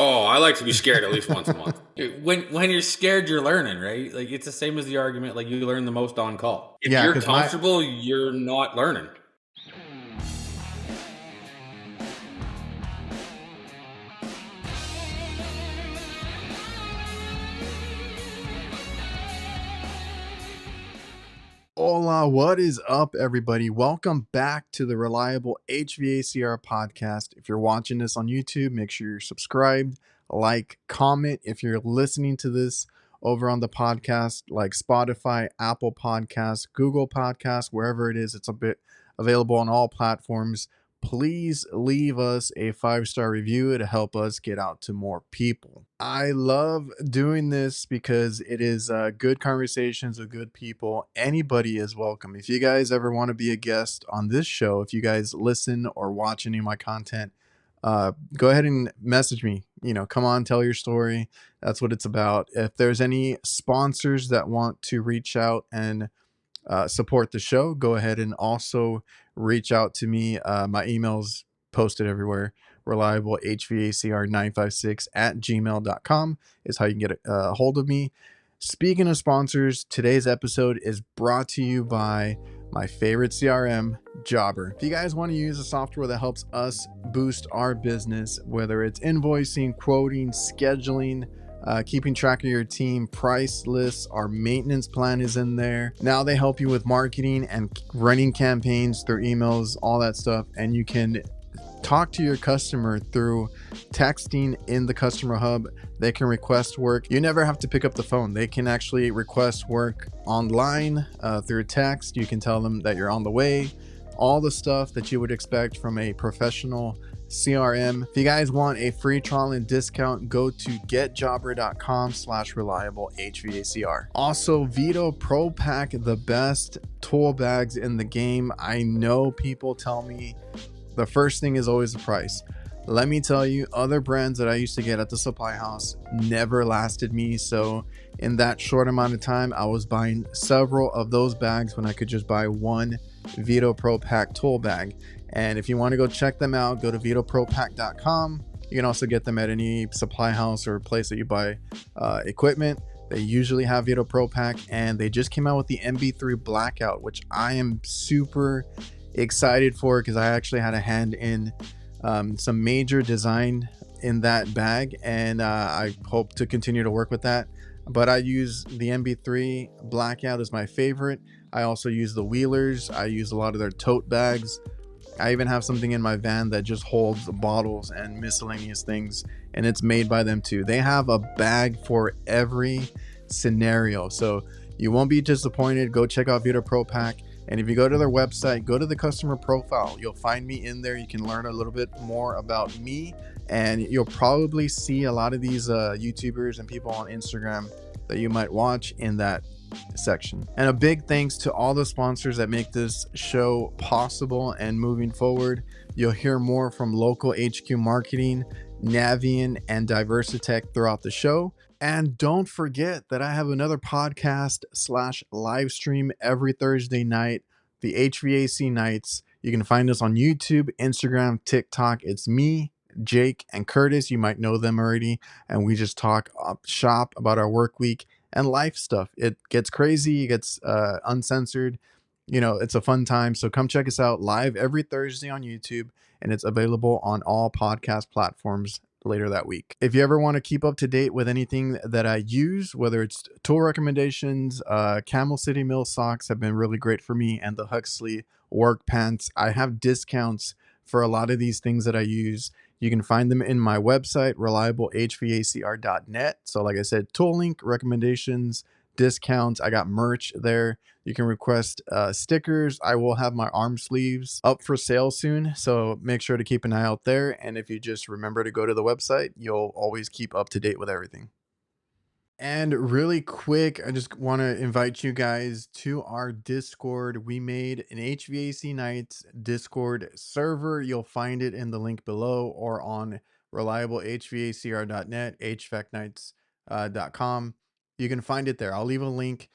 Oh, I like to be scared at least once a month. When you're scared, you're learning, right? Like it's the same as the argument. Like you learn the most on call. If Yeah, you're because my comfortable, you're not learning. Hola, what is up, everybody? Welcome back to the Reliable HVACR podcast. If you're watching this on YouTube, make sure you're subscribed, like, comment. If you're listening to this over on the podcast, like Spotify, Apple Podcasts, Google Podcasts, wherever it is, it's a bit available on all platforms. Please leave us a 5-star review to help us get out to more people. I love doing this because it is good conversations with good people. Anybody is welcome. If you guys ever want to be a guest on this show, if you guys listen or watch any of my content, go ahead and message me. Come on, tell your story. That's what it's about. If there's any sponsors that want to reach out and support the show, go ahead and also reach out to me. My email's posted everywhere. ReliableHVACR956@gmail.com is how you can get a hold of me. Speaking of sponsors, today's episode is brought to you by my favorite CRM, Jobber. If you guys want to use a software that helps us boost our business, whether it's invoicing, quoting, scheduling, keeping track of your team, price lists, our maintenance plan is in there. Now they help you with marketing and running campaigns through emails, all that stuff. And you can talk to your customer through texting in the customer hub. They can request work. You never have to pick up the phone. They can actually request work online through text. You can tell them that you're on the way. All the stuff that you would expect from a professional CRM. If you guys want a free trial and discount, go to getjobber.com/reliable HVACR. Also, VETO Pro Pack, the best tool bags in the game. I know people tell me the first thing is always the price. Let me tell you, other brands that I used to get at the supply house never lasted me. So in that short amount of time, I was buying several of those bags when I could just buy one VETO Pro Pack tool bag. And if you want to go check them out, go to vetopropack.com. You can also get them at any supply house or place that you buy equipment. They usually have VETO Pro Pack, and they just came out with the MB3 Blackout, which I am super excited for because I actually had a hand in some major design in that bag, and I hope to continue to work with that. But I use the MB3 Blackout as my favorite. I also use the Wheelers. I use a lot of their tote bags. I even have something in my van that just holds bottles and miscellaneous things, and it's made by them too. They have a bag for every scenario, so you won't be disappointed. Go check out VETO Pro Pack. And if you go to their website, go to the customer profile, you'll find me in there. You can learn a little bit more about me, and you'll probably see a lot of these YouTubers and people on Instagram that you might watch in that section. And a big thanks to all the sponsors that make this show possible and moving forward. You'll hear more from Local HQ Marketing, NAVIEN, and DIVERSITECH throughout the show. And don't forget that I have another podcast/live stream every Thursday night, the HVAC Nights. You can find us on YouTube, Instagram, TikTok. It's me, Jake, and Curtis. You might know them already. And we just talk shop about our work week and life stuff. It gets crazy, it gets uncensored. It's a fun time. So come check us out live every Thursday on YouTube, and it's available on all podcast platforms later that week. If you ever want to keep up to date with anything that I use, whether it's tool recommendations, Camel City Mill socks have been really great for me, and the Huxley work pants. I have discounts for a lot of these things that I use. You can find them in my website, reliablehvacr.net. So like I said, tool link, recommendations, discounts. I got merch there. You can request stickers. I will have my arm sleeves up for sale soon, so make sure to keep an eye out there. And if you just remember to go to the website, you'll always keep up to date with everything. And really quick, I just want to invite you guys to our Discord. We made an HVAC Nights Discord server. You'll find it in the link below or on reliablehvacr.net, hvacnights.com. You can find it there. I'll leave a link.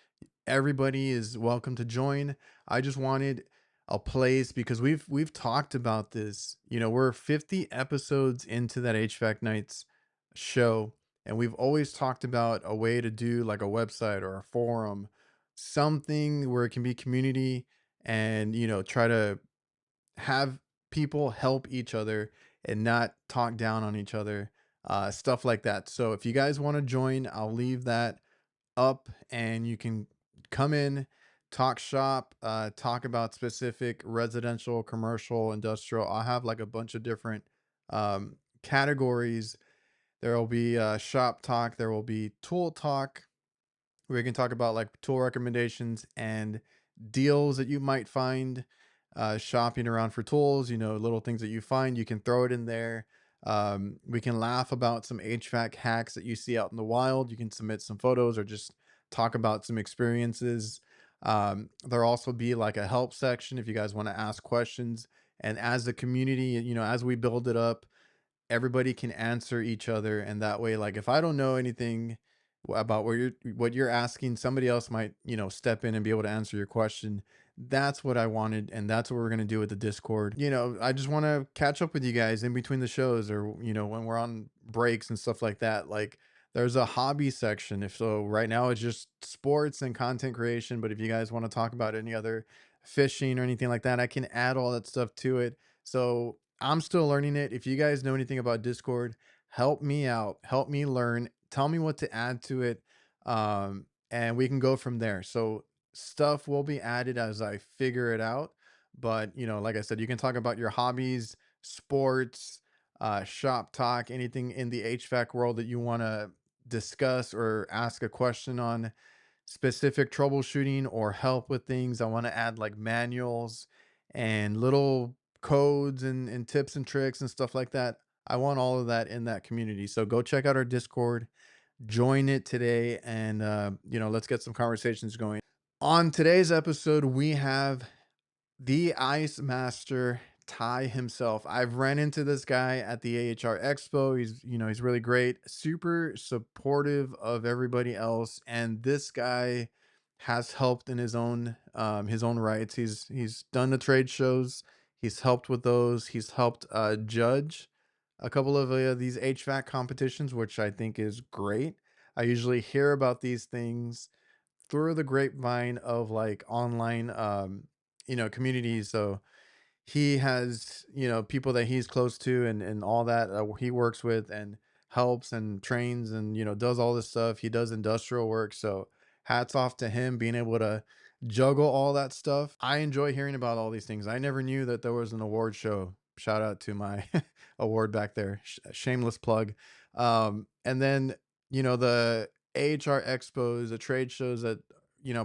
Everybody is welcome to join. I just wanted a place because we've talked about this. We're 50 episodes into that HVAC Nights show, and we've always talked about a way to do like a website or a forum, something where it can be community and, try to have people help each other and not talk down on each other, stuff like that. So if you guys want to join, I'll leave that up and you can come in, talk shop, talk about specific residential, commercial, industrial. I'll have like a bunch of different categories. There will be shop talk, there will be tool talk, where you can talk about like tool recommendations and deals that you might find shopping around for tools, little things that you find, you can throw it in there. We can laugh about some HVAC hacks that you see out in the wild. You can submit some photos or just talk about some experiences. There'll also be like a help section if you guys want to ask questions. And as the community, as we build it up, everybody can answer each other, and that way, like, if I don't know anything about what you're asking, somebody else might, step in and be able to answer your question. That's what I wanted, and that's what we're going to do with the Discord. I just want to catch up with you guys in between the shows, or when we're on breaks and stuff like that. Like, there's a hobby section. If so, right now it's just sports and content creation, but if you guys want to talk about any other fishing or anything like that, I can add all that stuff to it. So I'm still learning it. If you guys know anything about Discord, help me out, help me learn, tell me what to add to it. And we can go from there. So stuff will be added as I figure it out. But, like I said, you can talk about your hobbies, sports, shop talk, anything in the HVAC world that you want to discuss or ask a question on, specific troubleshooting or help with things. I want to add like manuals and little codes and tips and tricks and stuff like that. I want all of that in that community. So go check out our Discord, join it today, and let's get some conversations going. On today's episode, we have the Ice Master, Ty himself. I've ran into this guy at the AHR Expo. He's really great, super supportive of everybody else, and this guy has helped in his own rights. He's done the trade shows. He's helped with those. He's helped judge a couple of these HVAC competitions, which I think is great. I usually hear about these things through the grapevine of like online communities. So he has, people that he's close to and all that he works with and helps and trains and, does all this stuff. He does industrial work. So hats off to him being able to juggle all that stuff. I enjoy hearing about all these things. I never knew that there was an award show. Shout out to my award back there. Shameless plug. And then, the AHR expos, the trade shows that,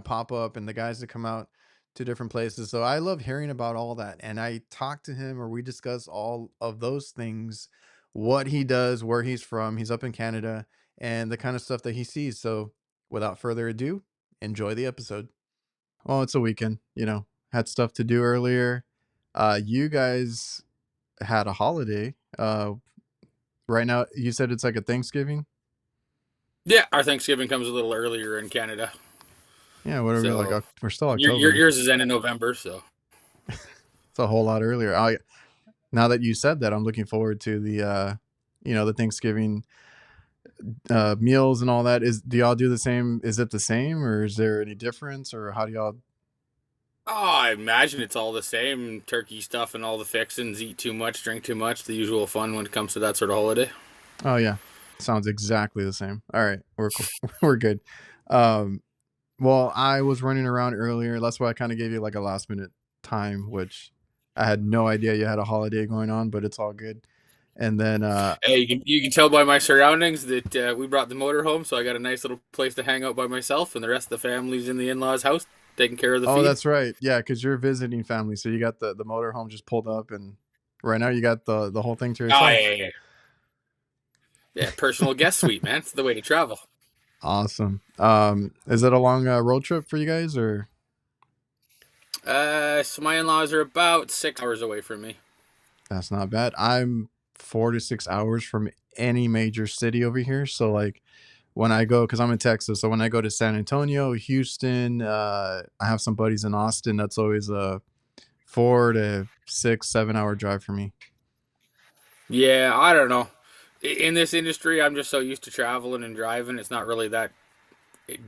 pop up, and the guys that come out to different places. So I love hearing about all that. And I talk to him, or we discuss all of those things, what he does, where he's from. He's up in Canada, and the kind of stuff that he sees. So without further ado, enjoy the episode. Well, it's a weekend, had stuff to do earlier. You guys had a holiday. Right now, you said it's like a Thanksgiving? Yeah, our Thanksgiving comes a little earlier in Canada. Yeah, whatever. So We're still October. yours is end of November, so It's a whole lot earlier. Now that you said that, I'm looking forward to the Thanksgiving meals and all that. Do y'all do the same? Is it the same, or is there any difference, or how do y'all? I imagine it's all the same. Turkey stuff and all the fixins, eat too much, drink too much, the usual fun when it comes to that sort of holiday. Oh yeah, sounds exactly the same. All right, we're cool. We're good. Well, I was running around earlier. That's why I kind of gave you like a last minute time, which I had no idea you had a holiday going on, but it's all good. And then Hey, you can tell by my surroundings that we brought the motor home, so I got a nice little place to hang out by myself, and the rest of the family's in the in-laws' house taking care of the feed. that's right. Yeah, because you're visiting family, so you got the motorhome just pulled up, and right now you got the whole thing to yourself. Oh, yeah. Yeah, personal guest suite, man. It's the way to travel. Awesome. Is it a long road trip for you guys, or? So my in-laws are about 6 hours away from me. That's not bad. I'm 4 to 6 hours from any major city over here. So like when I go, because I'm in Texas, so when I go to San Antonio, Houston, I have some buddies in Austin. That's always a 4 to 6, 7 hour drive for me. Yeah, I don't know. In this industry, I'm just so used to traveling and driving. It's not really that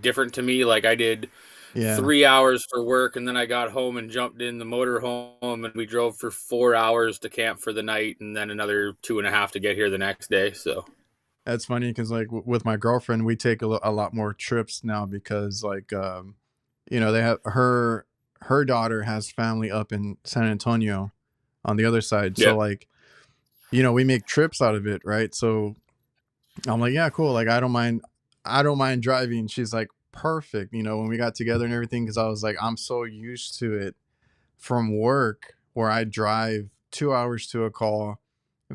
different to me. Like I did Yeah, 3 hours for work, and then I got home and jumped in the motor home, and we drove for 4 hours to camp for the night, and then another 2.5 to get here the next day. So that's funny because like with my girlfriend, we take a lot more trips now because like they have her daughter has family up in San Antonio on the other side. yeah. So like we make trips out of it, right? So I'm like, yeah, cool. Like I don't mind driving. She's like, perfect. When we got together and everything, because I was like, I'm so used to it from work where I drive 2 hours to a call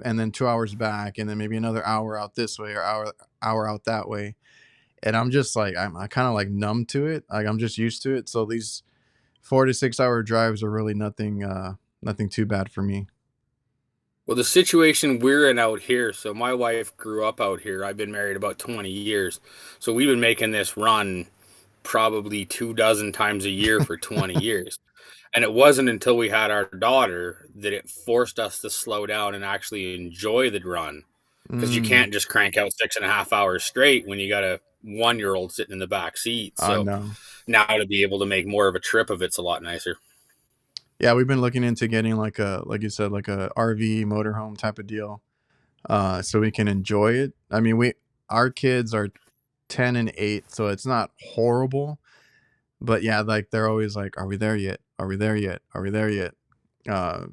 and then 2 hours back and then maybe another hour out this way or hour out that way. And I'm just like I kind of like numb to it. Like I'm just used to it. So these 4 to 6 hour drives are really nothing too bad for me. Well, the situation we're in out here, so my wife grew up out here. I've been married about 20 years. So we've been making this run probably 2 dozen times a year for 20 years. And it wasn't until we had our daughter that it forced us to slow down and actually enjoy the run. Because you Mm, can't just crank out 6.5 hours straight when you got a 1 year old sitting in the back seat. I So know. now to be able to make more of a trip of it's a lot nicer. Yeah, we've been looking into getting like you said, like a RV motorhome type of deal, so we can enjoy it. I mean, our kids are 10 and 8, so it's not horrible. But yeah, like they're always like, "Are we there yet? Are we there yet? Are we there yet?" Uh,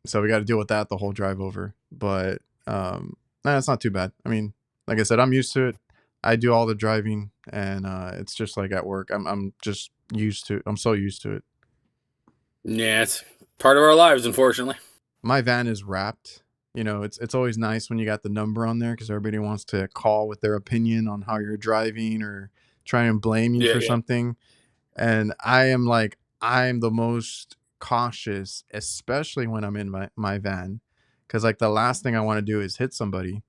so we got to deal with that the whole drive over. But nah, it's not too bad. I mean, like I said, I'm used to it. I do all the driving, and it's just like at work. I'm just used to. I'm so used to it. Yeah, it's part of our lives, unfortunately. My van is wrapped. It's always nice when you got the number on there because everybody wants to call with their opinion on how you're driving or try and blame you Yeah, for yeah. something. And I'm the most cautious, especially when I'm in my van, because like the last thing I want to do is hit somebody.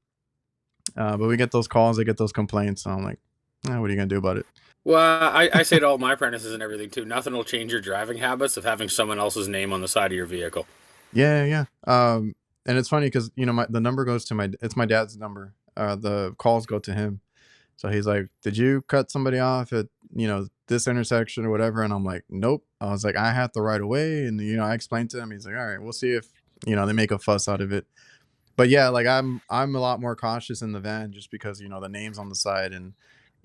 But we get those calls, I get those complaints, and I'm like, what are you gonna do about it? Well, I say to all my apprentices and everything too, nothing will change your driving habits of having someone else's name on the side of your vehicle. Yeah, yeah. And it's funny because the number goes to it's my dad's number. The calls go to him. So he's like, "Did you cut somebody off at this intersection or whatever?" And I'm like, "Nope." I was like, "I have the right of way," and I explained to him. He's like, "All right, we'll see if they make a fuss out of it." But yeah, like I'm a lot more cautious in the van just because the names on the side, and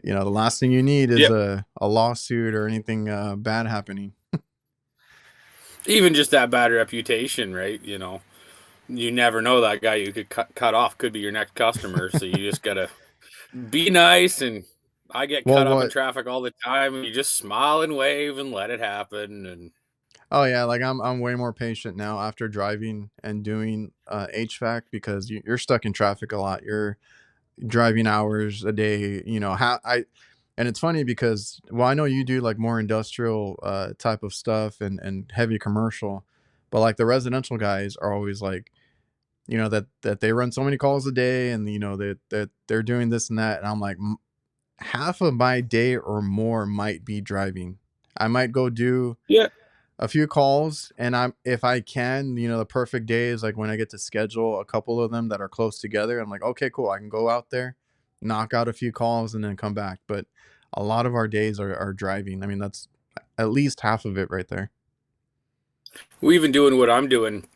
the last thing you need is Yep. a lawsuit or anything bad happening. Even just that bad reputation, right? You never know that guy you could cut off could be your next customer. So you just gotta be nice. And I get Well, cut up in what? traffic all the time. And you just smile and wave and let it happen. And Oh yeah, like I'm way more patient now after driving and doing HVAC because you're stuck in traffic a lot. You're driving hours a day. How I and it's funny because well, I know you do like more industrial type of stuff and heavy commercial, but like the residential guys are always like that they run so many calls a day and that they're doing this and that, and I'm like, half of my day or more might be driving. I might go do yeah, a few calls, and if I can, the perfect day is like when I get to schedule a couple of them that are close together. I'm like, okay, cool, I can go out there, knock out a few calls, and then come back. But a lot of our days are driving. I mean, that's at least half of it right there. we even doing what I'm doing.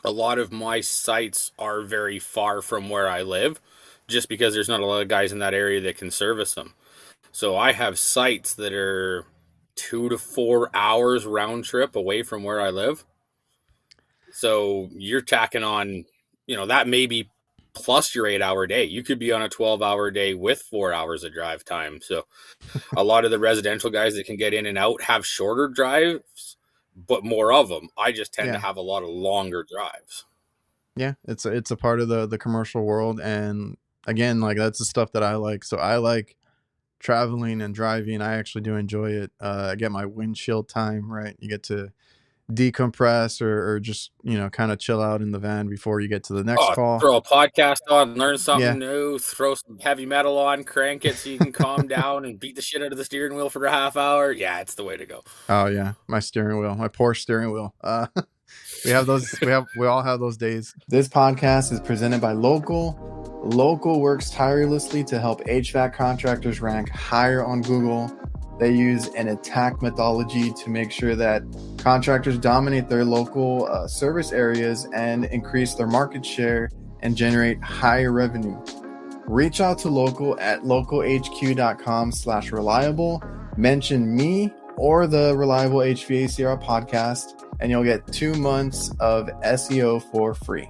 A lot of my sites are very far from where I live, just because there's not a lot of guys in that area that can service them. So I have sites that are 2 to 4 hours round trip away from where I live. So you're tacking on, that may be plus your 8 hour day. You could be on a 12-hour day with 4 hours of drive time. So a lot of the residential guys that can get in and out have shorter drives, but more of them. I just tend to Yeah, have a lot of longer drives. yeah, it's a part of the commercial world, and again, like that's the stuff that I like. So I like traveling and driving. I actually do enjoy it. I get my windshield time, right? You get to decompress or just kind of chill out in the van before you get to the next Oh, call. throw a podcast on, learn Yeah. something new, throw some heavy metal on, crank it so you can calm down and beat the shit out of the steering wheel for a half hour. Yeah, it's the way to go. Oh yeah, my steering wheel, my poor steering wheel. We all have those days. This podcast is presented by Local. Local works tirelessly to help HVAC contractors rank higher on Google. They use an attack methodology to make sure that contractors dominate their local service areas and increase their market share and generate higher revenue. Reach out to Local at localhq.com/reliable. Mention me or the Reliable HVACR podcast, and you'll get 2 months of SEO for free.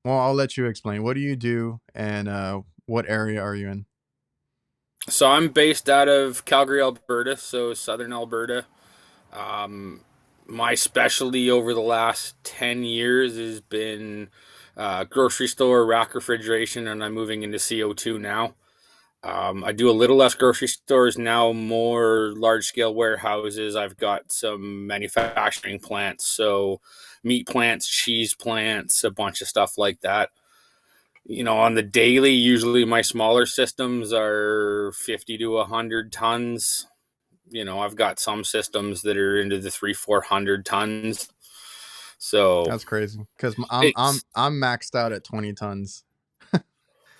Well, I'll let you explain. What do you do, and what area are you in? So I'm based out of Calgary, Alberta, so southern Alberta. My specialty over the last 10 years has been grocery store, rack refrigeration, and I'm moving into CO2 now. I do a little less grocery stores now, more large scale warehouses. I've got some manufacturing plants, so meat plants, cheese plants, a bunch of stuff like that. On the daily, usually my smaller systems are 50 to 100 tons. I've got some systems that are into the 300-400 tons. So That's crazy because I'm maxed out at 20 tons.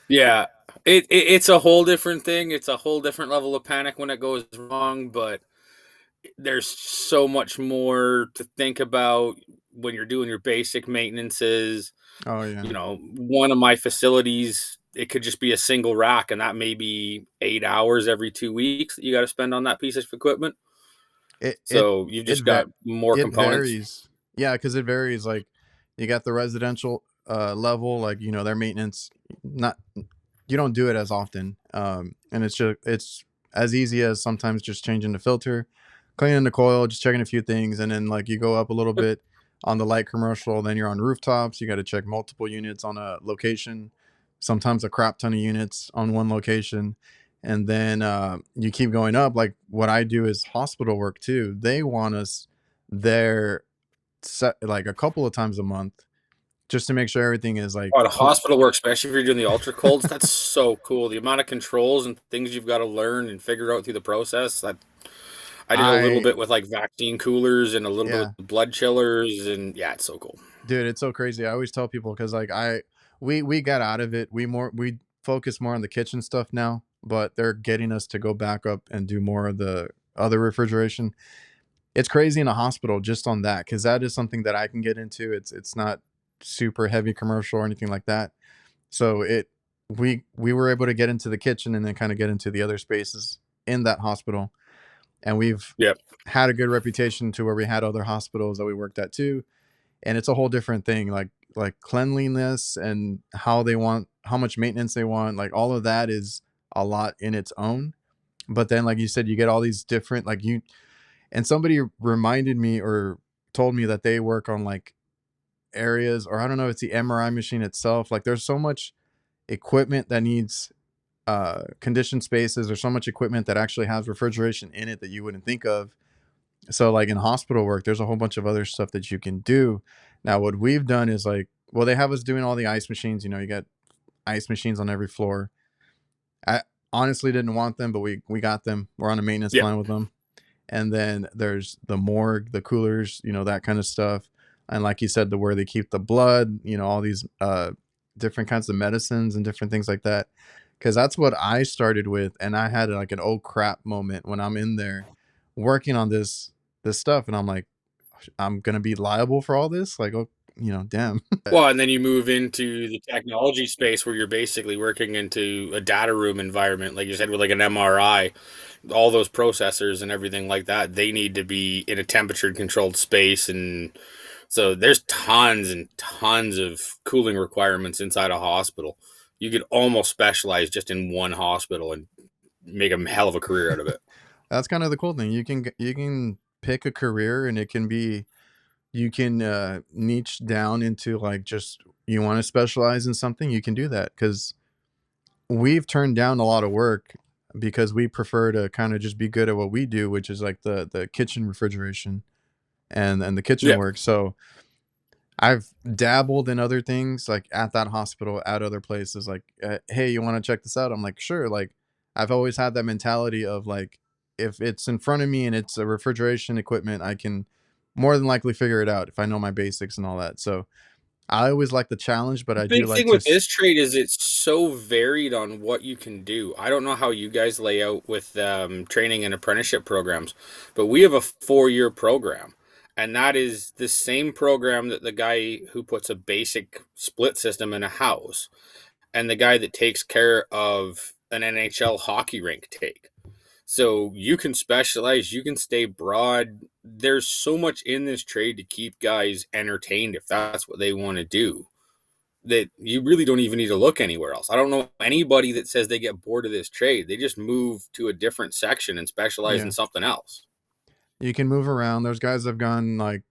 Yeah, it's a whole different thing. It's a whole different level of panic when it goes wrong, but there's so much more to think about when you're doing your basic maintenances. Oh yeah. One of my facilities, it could just be a single rack, and that may be 8 hours every 2 weeks that you got to spend on that piece of equipment. You've just got more components. Varies. Yeah, because it varies. Like you got the residential level, like their maintenance, not you don't do it as often, and it's as easy as sometimes just changing the filter, cleaning the coil, just checking a few things, and then like you go up a little bit on the light commercial, then you're on rooftops. You got to check multiple units on a location, sometimes a crap ton of units on one location. And then you keep going up. Like what I do is hospital work too. They want us there like a couple of times a month just to make sure everything is like The hospital work, especially if you're doing the ultra colds, that's so cool. The amount of controls and things you've got to learn and figure out through the process. I did a little bit with like vaccine coolers and a little bit with blood chillers, and yeah, it's so cool. Dude, it's so crazy. I always tell people because like we got out of it. We focus more on the kitchen stuff now, but they're getting us to go back up and do more of the other refrigeration. It's crazy in a hospital just on that because that is something that I can get into. It's not super heavy commercial or anything like that. So we were able to get into the kitchen and then kind of get into the other spaces in that hospital. And we've had a good reputation to where we had other hospitals that we worked at too. And it's a whole different thing, like cleanliness and how much maintenance they want. Like all of that is a lot in its own. But then, like you said, you get all these different, and somebody reminded me or told me that they work on like areas, or I don't know, it's the MRI machine itself. Like there's so much equipment that needs conditioned spaces. There's so much equipment that actually has refrigeration in it that you wouldn't think of. So like in hospital work, there's a whole bunch of other stuff that you can do. Now, what we've done is they have us doing all the ice machines. You got ice machines on every floor. I honestly didn't want them, but we got them. We're on a maintenance plan with them. And then there's the morgue, the coolers, that kind of stuff. And like you said, where they keep the blood, all these different kinds of medicines and different things like that. Because that's what I started with. And I had like an oh crap moment when I'm in there working on this stuff. And I'm like, I'm going to be liable for all this? Like, oh, damn. Well, and then you move into the technology space where you're basically working into a data room environment, like you said, with like an MRI. All those processors and everything like that, they need to be in a temperature controlled space. And so there's tons and tons of cooling requirements inside a hospital. You could almost specialize just in one hospital and make a hell of a career out of it. That's kind of the cool thing. You can pick a career, and it can be, you can niche down into like just you want to specialize in something, you can do that. Because we've turned down a lot of work because we prefer to kind of just be good at what we do, which is like the kitchen refrigeration and the kitchen work. So I've dabbled in other things, like at that hospital, at other places, like, hey, you want to check this out? I'm like, sure. Like I've always had that mentality of like, if it's in front of me and it's a refrigeration equipment, I can more than likely figure it out if I know my basics and all that. So I always like the challenge, but The I do big like thing to with this trade is it's so varied on what you can do. I don't know how you guys lay out with training and apprenticeship programs, but we have a 4-year program, and that is the same program that the guy who puts a basic split system in a house and the guy that takes care of an NHL hockey rink take. So you can specialize, you can stay broad. There's so much in this trade to keep guys entertained if that's what they want to do, that you really don't even need to look anywhere else. I don't know anybody that says they get bored of this trade. They just move to a different section and specialize in yeah. something else. You can move around. There's guys that have gone like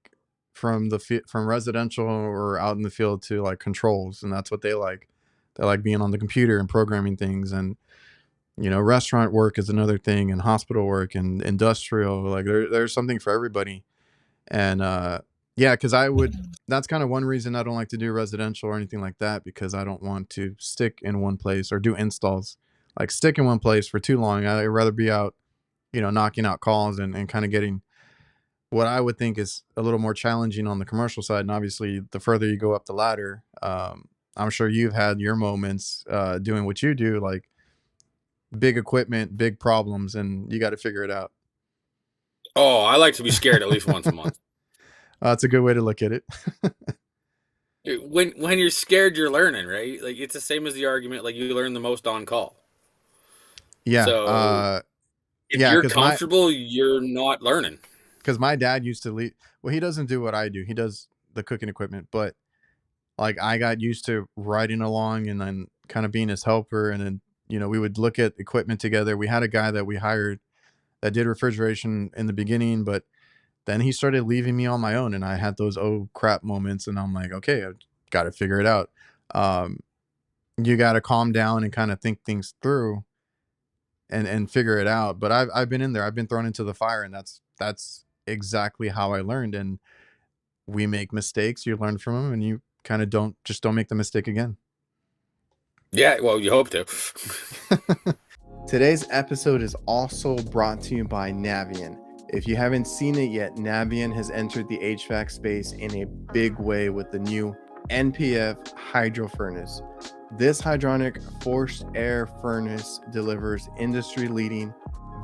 from from residential or out in the field to like controls, and that's what they like. They like being on the computer and programming things, and restaurant work is another thing, and hospital work and industrial. Like there's something for everybody. And yeah, because that's kind of one reason I don't like to do residential or anything like that, because I don't want to stick in one place or do installs. Like stick in one place for too long. I'd rather be out, knocking out calls and kind of getting what I would think is a little more challenging on the commercial side. And obviously, the further you go up the ladder, I'm sure you've had your moments doing what you do, like big equipment, big problems, and you got to figure it out. Oh, I like to be scared at least once a month. That's a good way to look at it. When you're scared, you're learning, right? Like it's the same as the argument, like you learn the most on call. Yeah. So if Yeah, you're comfortable, you're not learning. because my dad used to leave. Well, he doesn't do what I do. He does the cooking equipment, but like I got used to riding along and then kind of being his helper. And then, we would look at equipment together. We had a guy that we hired that did refrigeration in the beginning, but then he started leaving me on my own, and I had those oh crap moments, and I'm like, okay, I've got to figure it out. Um, you got to calm down and kind of think things through and figure it out. But I've been in there. I've been thrown into the fire, and that's exactly how I learned. And we make mistakes, you learn from them, and you kind of don't make the mistake again. Yeah, well, you hope to. Today's episode is also brought to you by NAVIEN. If you haven't seen it yet, NAVIEN has entered the HVAC space in a big way with the new NPF hydro furnace. This hydronic forced air furnace delivers industry-leading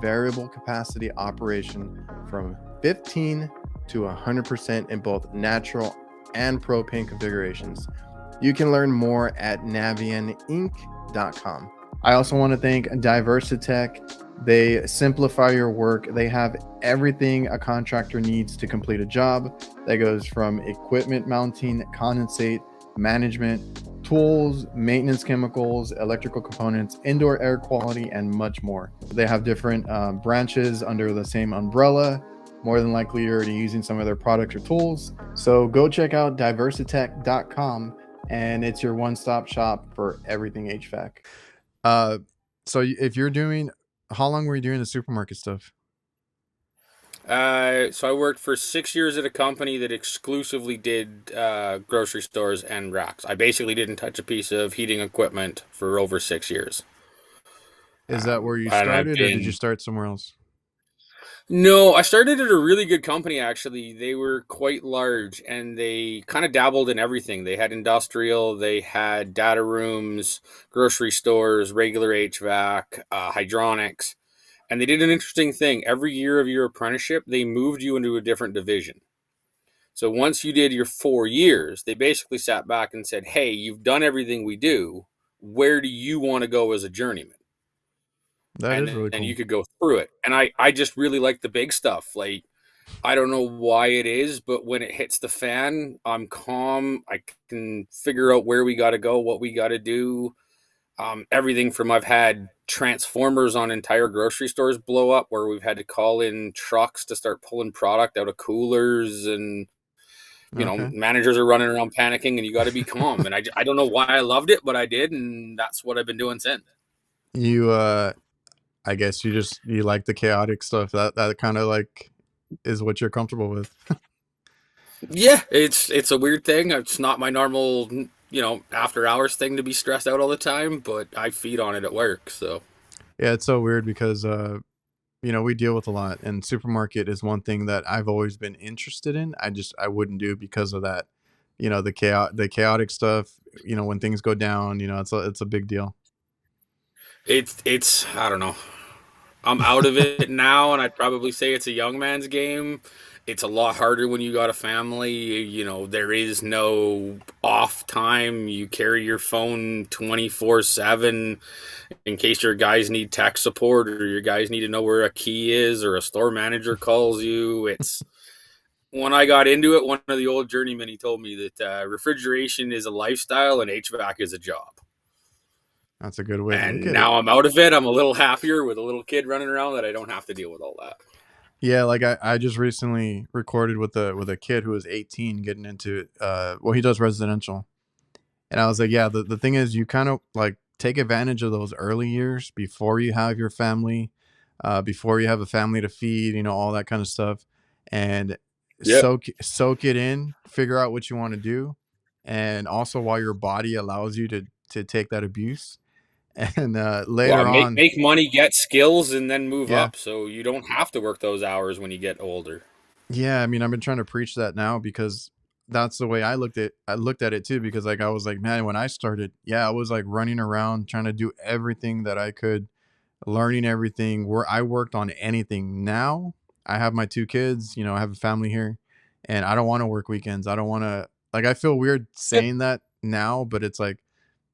variable capacity operation from 15 to 100% in both natural and propane configurations. You can learn more at navieninc.com. I also want to thank DIVERSITECH. They simplify your work. They have everything a contractor needs to complete a job. That goes from equipment mounting, condensate, management, tools, maintenance chemicals, electrical components, indoor air quality, and much more. They have different branches under the same umbrella. More than likely, you're already using some of their products or tools. So go check out diversitech.com, and it's your one-stop shop for everything HVAC. So if you're doing, how long were you doing the supermarket stuff? So I worked for 6 years at a company that exclusively did grocery stores and racks. I basically didn't touch a piece of heating equipment for over 6 years. Is that where you And I've started, or did you been start somewhere else? No, I started at a really good company actually. They were quite large and they kind of dabbled in everything. They had industrial, they had data rooms, grocery stores, regular HVAC, hydronics. And they did an interesting thing. Every year of your apprenticeship, they moved you into a different division. So once you did your 4 years, they basically sat back and said, "Hey, you've done everything we do. Where do you want to go as a journeyman?" That And is really then cool. you could go through it. And I just really like the big stuff. Like, I don't know why it is, but when it hits the fan, I'm calm. I can figure out where we got to go, what we got to do. Everything from I've had transformers on entire grocery stores blow up where we've had to call in trucks to start pulling product out of coolers, and Okay. managers are running around panicking, and you got to be calm. And I don't know why I loved it, but I did, and that's what I've been doing since. You, I guess you like the chaotic stuff. That kind of like is what you're comfortable with. Yeah, it's a weird thing. It's not my normal, after hours thing to be stressed out all the time, but I feed on it at work. So Yeah, it's so weird because, we deal with a lot, and supermarket is one thing that I've always been interested in. I wouldn't do because of that the chaotic stuff, when things go down, it's a big deal. It's I don't know. I'm out of it now, and I'd probably say it's a young man's game. It's a lot harder when you got a family. There is no off time. You carry your phone 24/7 in case your guys need tech support or your guys need to know where a key is or a store manager calls you. It's when I got into it, one of the old journeymen, he told me that refrigeration is a lifestyle and HVAC is a job. That's a good way to look And at it. now I'm out of it. I'm a little happier with a little kid running around that I don't have to deal with all that. Yeah, like I just recently recorded with a kid who was 18 getting into he does residential. And I was like, yeah, the thing is you kind of like take advantage of those early years before you have your family, before you have a family to feed, all that kind of stuff. And Yep. soak it in, figure out what you want to do, and also while your body allows you to take that abuse. And Well, later make on, make money, get skills, and then move yeah. up, so you don't have to work those hours when you get older. Yeah, I mean, I've been trying to preach that now because that's the way I looked at it too, because like I was like, man, when I started, yeah, I was like running around trying to do everything that I could, learning everything where I worked on anything. Now I have my two kids, I have a family here, and I don't want to work weekends. I don't want to, like, I feel weird Yep. saying that now, but it's like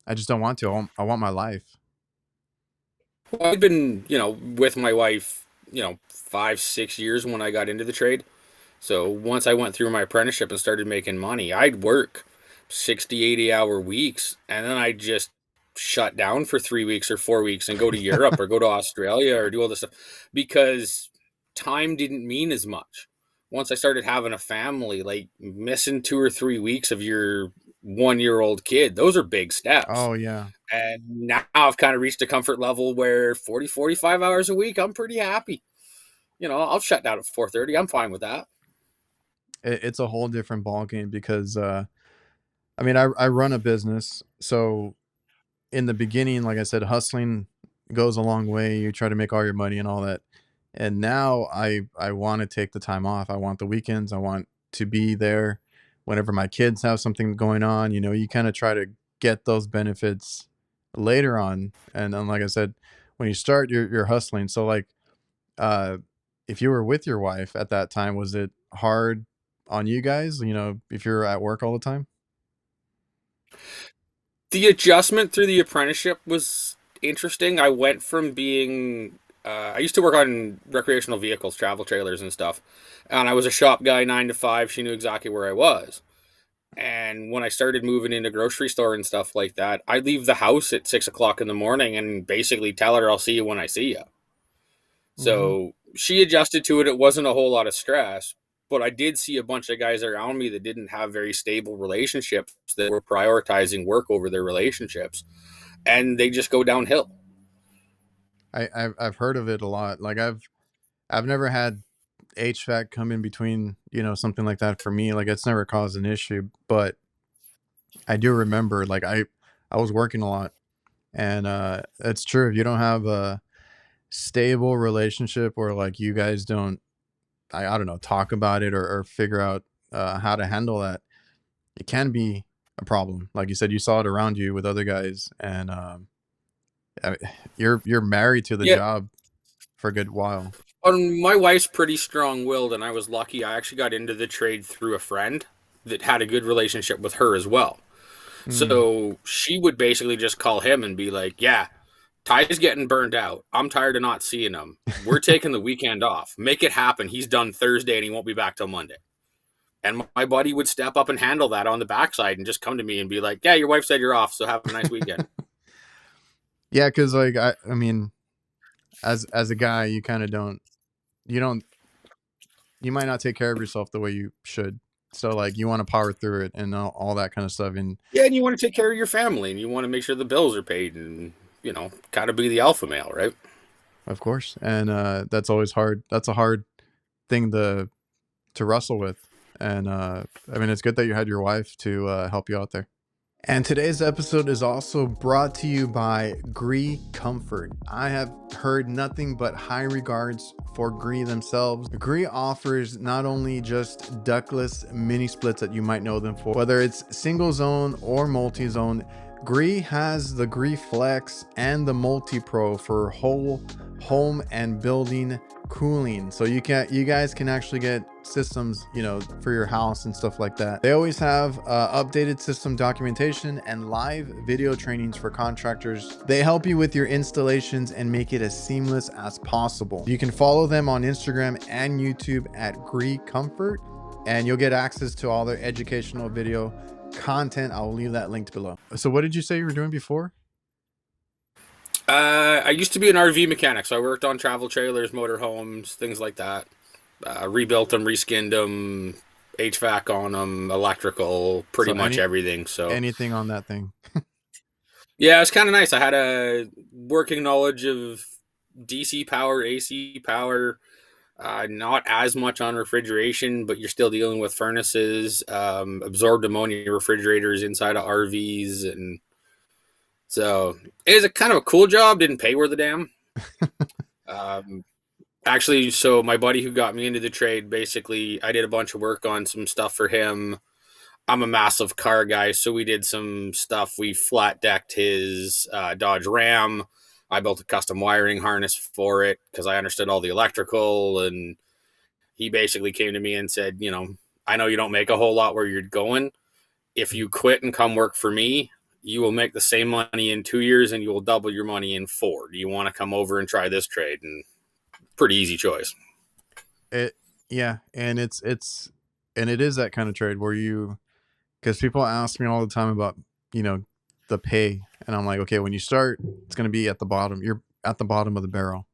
I just don't want to. I want my life. Well, I've been, with my wife, 5, 6 years when I got into the trade. So once I went through my apprenticeship and started making money, I'd work 60, 80 hour weeks, and then I'd just shut down for 3 weeks or 4 weeks and go to Europe or go to Australia or do all this stuff because time didn't mean as much. Once I started having a family, like missing 2 or 3 weeks of your 1 year old kid, those are big steps. Oh yeah. And now I've kind of reached a comfort level where 40, 45 hours a week, I'm pretty happy. I'll shut down at 4:30. I'm fine with that. It's a whole different ballgame because I mean, I run a business, so in the beginning, like I said, hustling goes a long way. You try to make all your money and all that. And now I want to take the time off. I want the weekends. I want to be there whenever my kids have something going on. You kind of try to get those benefits later on. And then, like I said, when you start, you're hustling. So like, uh, if you were with your wife at that time, was it hard on you guys? If you're at work all the time? The adjustment through the apprenticeship was interesting. I went from being I used to work on recreational vehicles, travel trailers and stuff, and I was a shop guy 9 to 5. She knew exactly where I was. And when I started moving into grocery store and stuff like that, I leave the house at 6 o'clock in the morning and basically tell her I'll see you when I see you. Hmm. So she adjusted to it. It wasn't a whole lot of stress, but I did see a bunch of guys around me that didn't have very stable relationships that were prioritizing work over their relationships, and they just go downhill. I've heard of it a lot. Like I've never had HVAC come in between, something like that for me. Like it's never caused an issue, but I do remember like I was working a lot, and it's true. If you don't have a stable relationship, or like you guys don't, I don't know, talk about it, or figure out how to handle that, it can be a problem. Like you said, you saw it around you with other guys, and I- you're married to the Yeah, job for a good while. my wife's pretty strong-willed, and I was lucky. I actually got into the trade through a friend that had a good relationship with her as well. Mm. So she would basically just call him and be like, "Yeah, Ty's getting burned out. I'm tired of not seeing him. We're taking the weekend off. Make it happen. He's done Thursday and he won't be back till Monday." And my buddy would step up and handle that on the backside and just come to me and be like, "Yeah, your wife said you're off, so have a nice weekend." Yeah, because like I mean, as a guy, you don't you might not take care of yourself the way you should. So like you want to power through it and all that kind of stuff. And Yeah, and you want to take care of your family and you want to make sure the bills are paid and, kind of be the alpha male, right? of course, and that's always hard. That's a hard thing to wrestle with. And I mean, it's good that you had your wife to help you out there. And today's episode is also brought to you by GREE Comfort. I have heard nothing but high regards for GREE themselves. GREE offers not only just ductless mini splits that you might know them for, whether it's single zone or multi-zone. GREE has the GREE Flex and the Multi Pro for whole home and building cooling, so you guys can actually get systems, you know, for your house and stuff like that. They always have updated system documentation and live video trainings for contractors. They help you with your installations and make it as seamless as possible. You can follow them on Instagram and YouTube at GREE Comfort, and you'll get access to all their educational video content. I'll leave that linked below. So what did you say you were doing before? I used to be an RV mechanic, so I worked on travel trailers, motorhomes, things like that. Rebuilt them, reskinned them, HVAC on them, electrical, pretty much everything. So anything on that thing. yeah, it's kind of nice. I had a working knowledge of DC power, AC power, not as much on refrigeration, but you're still dealing with furnaces, absorbed ammonia refrigerators inside of RVs, and so it was a kind of a cool job. Didn't pay worth a damn. Actually, so my buddy who got me into the trade, basically, I did a bunch of work on some stuff for him. I'm a massive car guy, so we did some stuff. We flat decked his Dodge Ram. I built a custom wiring harness for it because I understood all the electrical. And he basically came to me and said, you know, I know you don't make a whole lot where you're going. If you quit and come work for me, you will make the same money in 2 years and you will double your money in 4. Do you want to come over and try this trade? And pretty easy choice. Yeah, and it is that kind of trade where you, because people ask me all the time about, you know, the pay, and I'm like, okay, when you start, it's going to be at the bottom. You're at the bottom of the barrel,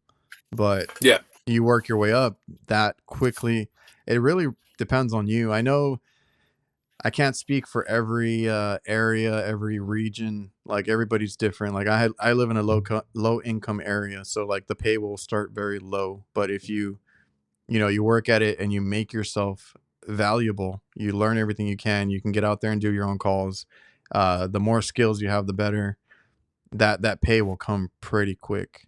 but yeah, you work your way up that quickly. It really depends on you. I know I can't speak for every area, every region. Like everybody's different. Like I live in a low income area, so like the pay will start very low. But if you know, you work at it and you make yourself valuable, you learn everything you can get out there and do your own calls. The more skills you have, the better. That pay will come pretty quick.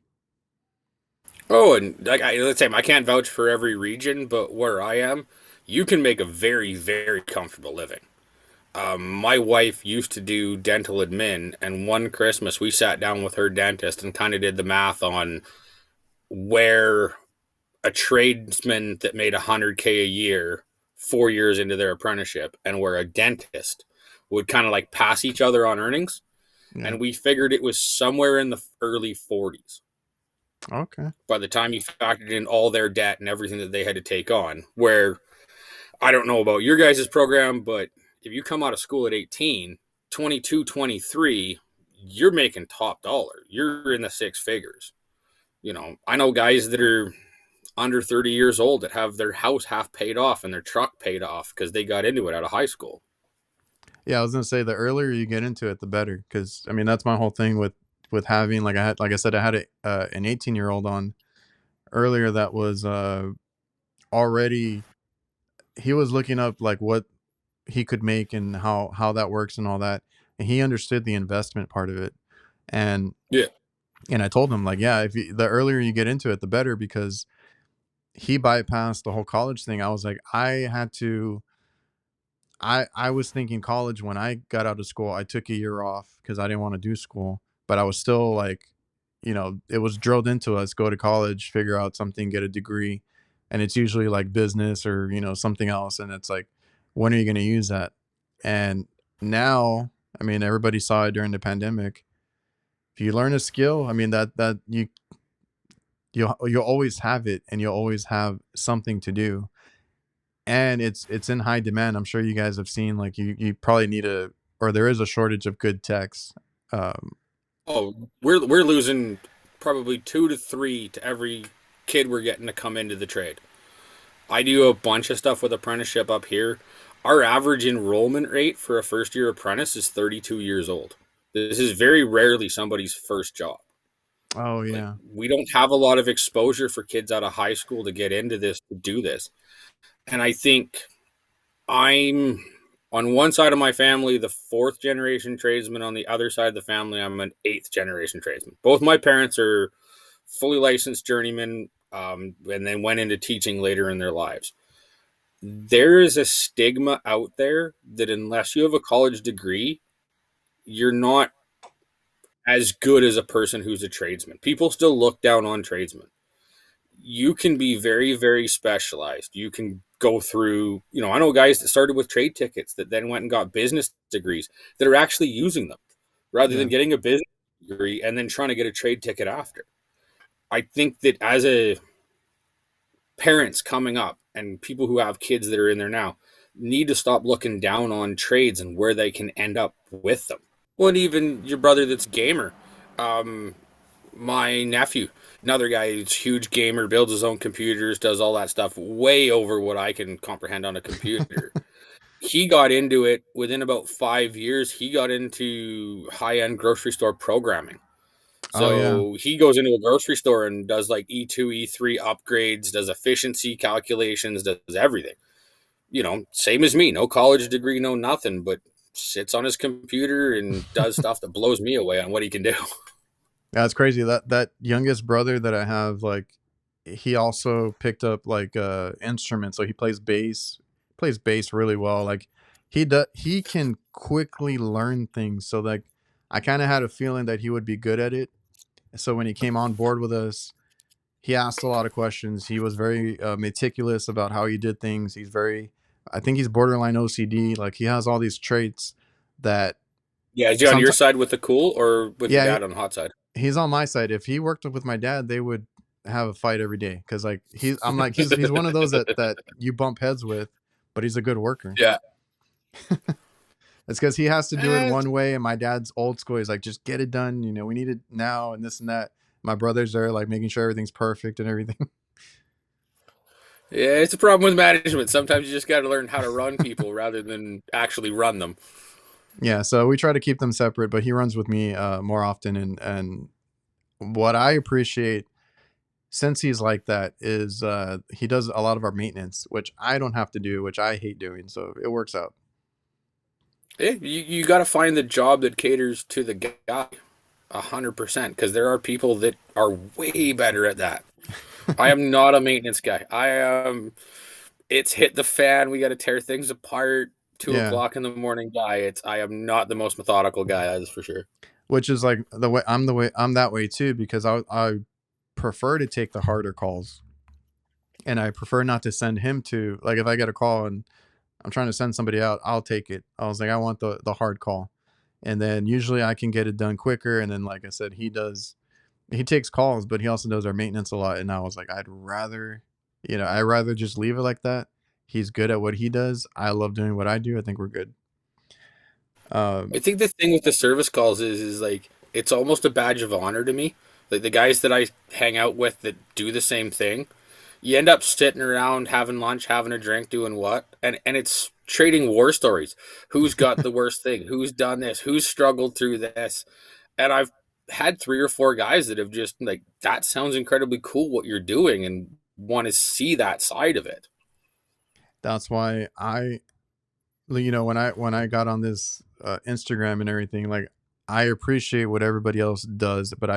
Oh, and like let's say I can't vouch for every region, but where I am, you can make a very, very comfortable living. My wife used to do dental admin, and one Christmas we sat down with her dentist and kind of did the math on where a tradesman that made $100K a year 4 years into their apprenticeship and where a dentist would kind of like pass each other on earnings. Yeah. And we figured it was somewhere in the early 40s. Okay. By the time you factored in all their debt and everything that they had to take on, where I don't know about your guys' program, but if you come out of school at 18, 22, 23, you're making top dollar. You're in the 6 figures. You know, I know guys that are under 30 years old that have their house half paid off and their truck paid off because they got into it out of high school. Yeah, I was gonna say the earlier you get into it, the better. Because I mean, that's my whole thing with having, like I said, I had an 18-year-old on earlier that was already, he was looking up like what he could make and how that works and all that, and he understood the investment part of it. And yeah, and I told him like, yeah, if the earlier you get into it, the better, because he bypassed the whole college thing. I was like, I was thinking college when I got out of school. I took a year off because I didn't want to do school, but I was still like, you know, it was drilled into us: go to college, figure out something, get a degree, and it's usually like business or, you know, something else. And it's like, when are you going to use that? And now, I mean, everybody saw it during the pandemic. If you learn a skill, I mean, that you'll always have it, and you'll always have something to do. And it's in high demand. I'm sure you guys have seen, like, you probably need or there is a shortage of good techs. Oh, we're losing probably 2 to 3 to every kid we're getting to come into the trade. I do a bunch of stuff with apprenticeship up here. Our average enrollment rate for a first year apprentice is 32 years old. This is very rarely somebody's first job. Oh yeah. Like, we don't have a lot of exposure for kids out of high school to get into this, to do this. And I think I'm On one side of my family, the 4th generation tradesman. On the other side of the family, I'm an 8th generation tradesman. Both my parents are fully licensed journeymen, and then went into teaching later in their lives. There is a stigma out there that unless you have a college degree, you're not as good as a person who's a tradesman. People still look down on tradesmen. You can be very, very specialized. You can go through, I know guys that started with trade tickets that then went and got business degrees that are actually using them rather Yeah. than getting a business degree and then trying to get a trade ticket after. I think that as a parents coming up and people who have kids that are in there now need to stop looking down on trades and where they can end up with them. Well, and even your brother that's gamer. My nephew, another guy who's huge gamer, builds his own computers, does all that stuff way over what I can comprehend on a computer. He got into it within about 5 years. He got into high-end grocery store programming. Oh yeah. So he goes into a grocery store and does like E2, E3 upgrades, does efficiency calculations, does everything. Same as me, no college degree, no nothing, but sits on his computer and does stuff that blows me away on what he can do. That's crazy. That youngest brother that I have, like, he also picked up like instruments. So he plays bass really well. Like he can quickly learn things. So like I kind of had a feeling that he would be good at it. So when he came on board with us, he asked a lot of questions. He was very meticulous about how he did things. I think he's borderline OCD. Like he has all these traits that Yeah, is he on your sometimes, side with the cool or with your yeah, dad on the hot side? he's on my side. If he worked with my dad, they would have a fight every day because like I'm like he's one of those that you bump heads with, but he's a good worker. Yeah. It's because he has to do it Eh, one way, and my dad's old school. He's like, just get it done. We need it now, and this and that. My brothers are like making sure everything's perfect and everything. yeah, it's a problem with management. Sometimes you just got to learn how to run people rather than actually run them. Yeah, so we try to keep them separate, but he runs with me more often, and what I appreciate since he's like that is he does a lot of our maintenance, which I don't have to do, which I hate doing. So it works out. Yeah, you got to find the job that caters to the guy 100% because there are people that are way better at that. I am not a maintenance guy. I am. It's hit the fan. We got to tear things apart. Two Yeah, o'clock in the morning guy. I am not the most methodical guy. That is for sure. which is like I'm that way too because I prefer to take the harder calls, and I prefer not to send him to like if I get a call and I'm trying to send somebody out, I'll take it. I was like, I want the hard call, and then usually I can get it done quicker. And then like I said, he takes calls, but he also does our maintenance a lot. And I was like, I'd rather just leave it like that. He's good at what he does. I love doing what I do. I think we're good. I Um, think the thing with the service calls is like it's almost a badge of honor to me. Like the guys that I hang out with that do the same thing, you end up sitting around having lunch, having a drink, doing what? And it's trading war stories. Who's got the worst thing? Who's done this? Who's struggled through this? And I've had 3 or 4 guys that have just like that sounds incredibly cool what you're doing and want to see that side of it. that's why when I got on this Instagram and everything, like I appreciate what everybody else does, but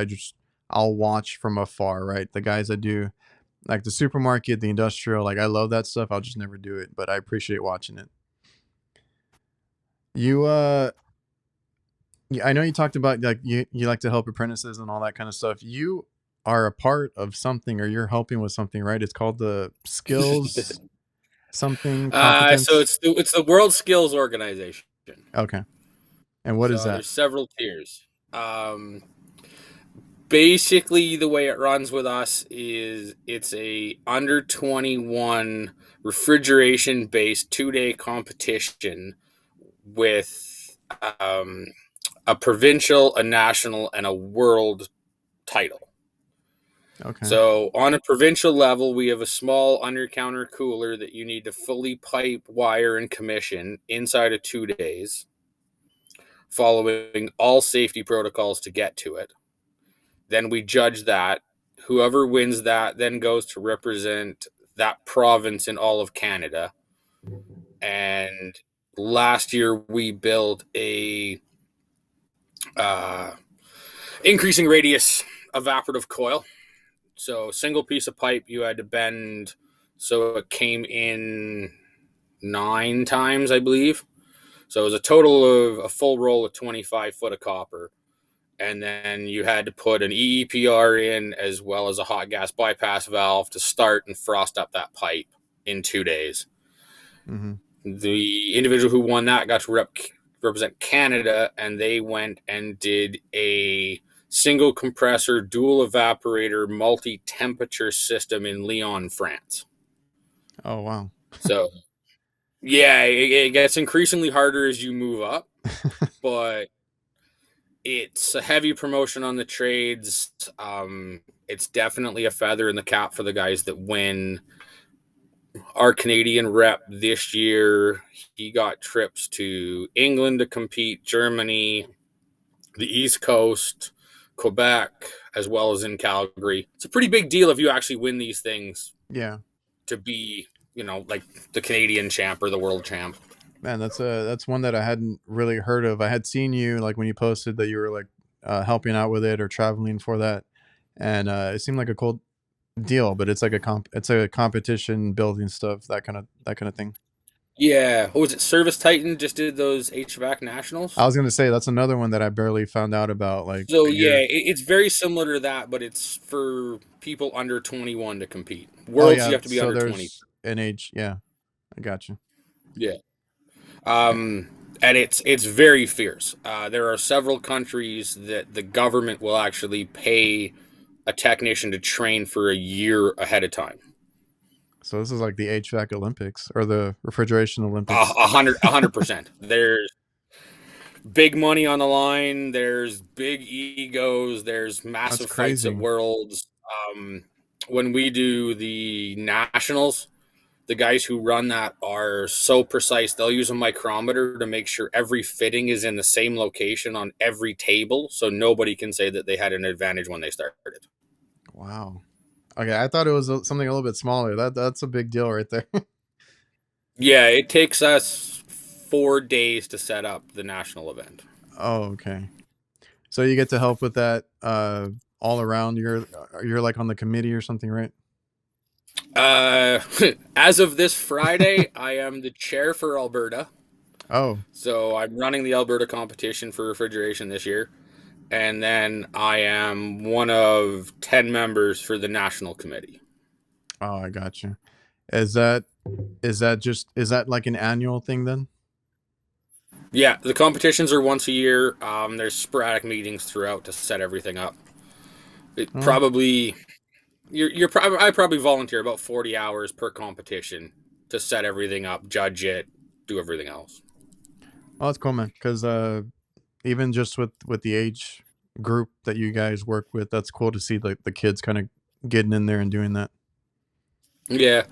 I'll watch from afar, right? The guys that do like the supermarket, the industrial, like I love that stuff. I'll just never do it, but I appreciate watching it. You I know you talked about like you like to help apprentices and all that kind of stuff. You are a part of something or you're helping with something, right? It's called the skills something So competence. it's the World Skills Organization. Okay. And what is So that? there's several tiers. Basically, the way it runs with us is it's a under 21 refrigeration based 2 day competition with a provincial, a national, and a world title. Okay. So on a provincial level, we have a small under counter cooler that you need to fully pipe, wire, and commission inside of 2 days, following all safety protocols to get to it. Then we judge that. Whoever wins that then goes to represent that province in all of Canada. And last year we built a increasing radius evaporative coil. So single piece of pipe you had to bend, so it came in 9 times, I believe. So it was a total of a full roll of 25 foot of copper. And then you had to put an EEPR in as well as a hot gas bypass valve to start and frost up that pipe in 2 days. Mm-hmm. The individual who won that got to represent Canada, and they went and did a single compressor, dual evaporator, multi-temperature system in Lyon, France. Oh, wow. So, yeah, it gets increasingly harder as you move up, but it's a heavy promotion on the trades. It's definitely a feather in the cap for the guys that win. Our Canadian rep this year, he got trips to England to compete, Germany, the East Coast, Quebec, as well as in Calgary. It's a pretty big deal if you actually win these things. Yeah. To be, like the Canadian champ or the world champ. Man, that's one that I hadn't really heard of. I had seen you like when you posted that you were like helping out with it or traveling for that, and it seemed like a cool deal. But it's like it's a competition building stuff, that kind of thing. Yeah. What was it? Service Titan just did those HVAC nationals. I was gonna say that's another one that I barely found out about. Like, So yeah, it's very similar to that, but it's for people under 21 to compete. Worlds, yeah, you have to be so under there's 20. an age. Yeah, I got you. Yeah. And it's very fierce. There are several countries that the government will actually pay a technician to train for a year ahead of time. So this is like the HVAC Olympics or the refrigeration Olympics. 100%. There's big money on the line. There's big egos. There's massive That's fights at crazy. Worlds. When we do the nationals, the guys who run that are so precise. They'll use a micrometer to make sure every fitting is in the same location on every table, so nobody can say that they had an advantage when they started. Wow. Okay, I thought it was something a little bit smaller. That's a big deal right there. Yeah, it takes us 4 days to set up the national event. Oh, okay. So you get to help with that all around. You're like on the committee or something, right? As of this Friday, I am the chair for Alberta. Oh, So I'm running the Alberta competition for refrigeration this year. And then I am one of 10 members for the national committee. oh, I got you. Is that like an annual thing then? Yeah, the competitions are once a year. There's sporadic meetings throughout to set everything up. It Oh, probably I probably volunteer about 40 hours per competition to set everything up, judge it, do everything else. oh, that's cool, man. Because even just with the age group that you guys work with, that's cool to see like the kids kind of getting in there and doing that. Yeah,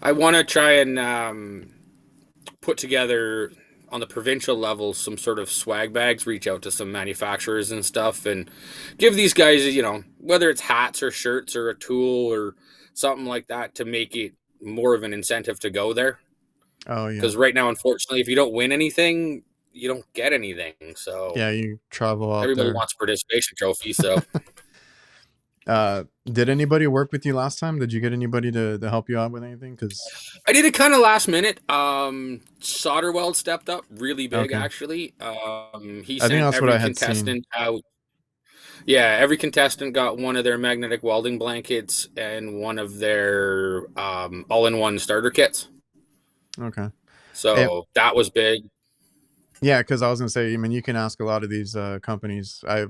I want to try and put together on the provincial level some sort of swag bags, reach out to some manufacturers and stuff, and give these guys, whether it's hats or shirts or a tool or something like that to make it more of an incentive to go there. Oh yeah, Because right now, unfortunately, if you don't win anything, you don't get anything. So yeah. You travel out everybody there. wants a participation trophy. So Did anybody work with you last time? Did you get anybody to help you out with anything? Because I did it kind of last minute. Solderweld stepped up really big, okay, actually. He I think sent that's what every I had seen. contestant out. Yeah, every contestant got one of their magnetic welding blankets and one of their all-in-one starter kits. Okay. So that was big. Yeah, because I was gonna say, I mean, you can ask a lot of these companies. I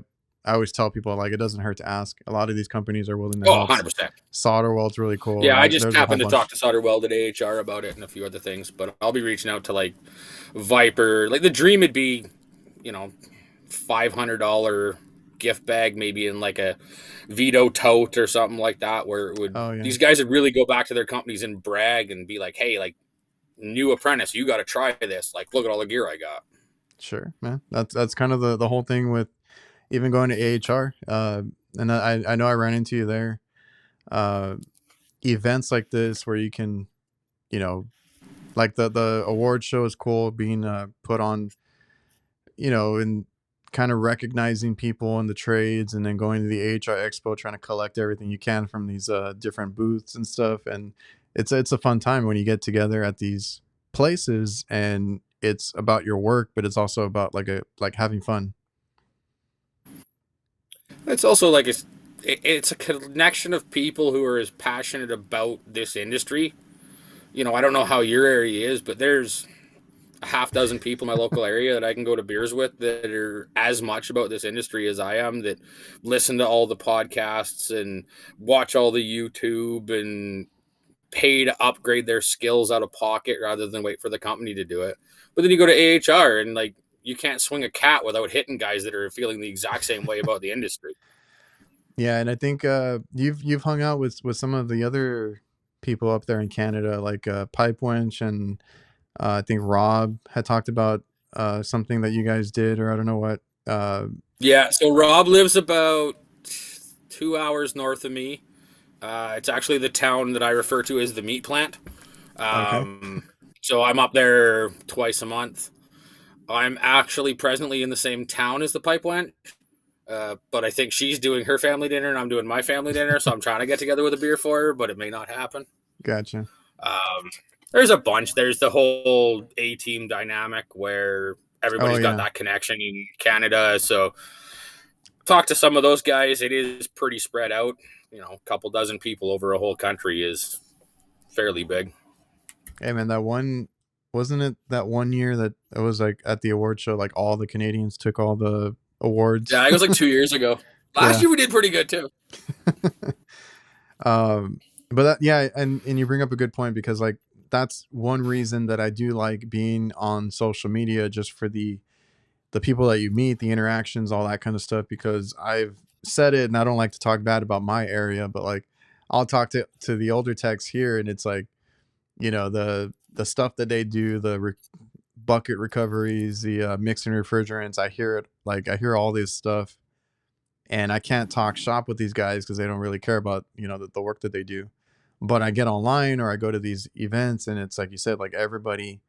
always tell people like it doesn't hurt to ask. A lot of these companies are willing to Oh, help. 100%. Solderweld's really cool, Yeah, and I just there's a whole happened to talk bunch. to Solderweld at AHR about it and a few other things, but I'll be reaching out to like Viper. Like the dream would be, $500 gift bag, maybe in like a VETO tote or something like that, where it would Oh yeah, these guys would really go back to their companies and brag and be like, hey, like new apprentice, you got to try this. Like, look at all the gear I got. sure, man. That's kind of the whole thing with even going to AHR. And I know I ran into you there. Uh, Events like this where you can, you know, Like the award show is cool, being put on, and kind of recognizing people in the trades, and then going to the HR Expo, trying to collect everything you can from these different booths and stuff. And it's a fun time when you get together at these places, and it's about your work, but it's also about like having fun. It's also like it's a connection of people who are as passionate about this industry. I don't know how your area is, but there's a half dozen people in my local area that I can go to beers with that are as much about this industry as I am, that listen to all the podcasts and watch all the YouTube and pay to upgrade their skills out of pocket rather than wait for the company to do it. But then you go to AHR and like you can't swing a cat without hitting guys that are feeling the exact same way about the industry. Yeah, and I think you've hung out with some of the other people up there in Canada, like Pipe Wench, and I think Rob had talked about something that you guys did, or I don't know what. Yeah, so Rob lives about 2 hours north of me. It's actually the town that I refer to as the meat plant. Okay, So I'm up there twice a month. I'm actually presently in the same town as the pipe went, but I think she's doing her family dinner and I'm doing my family dinner. So I'm trying to get together with a beer for her, but it may not happen. gotcha. Um, there's a bunch. There's the whole A team dynamic where Oh everybody's got yeah, that connection in Canada. So talk to some of those guys. It is pretty spread out. A couple dozen people over a whole country is fairly big. hey man, that one wasn't it that one year that it was like at the award show, like all the Canadians took all the awards. Yeah, it was like 2 years ago. Last Yeah. year we did pretty good too. um, but yeah, and you bring up a good point, because like that's one reason that I do like being on social media, just for the people that you meet, the interactions, all that kind of stuff. Because I've said it, and I don't like to talk bad about my area, but like I'll talk to the older techs here, and it's like, the stuff that they do, the bucket recoveries, the mixing refrigerants. I hear it, like I hear all this stuff, and I can't talk shop with these guys because they don't really care about the work that they do. But I get online or I go to these events, and it's like you said, like everybody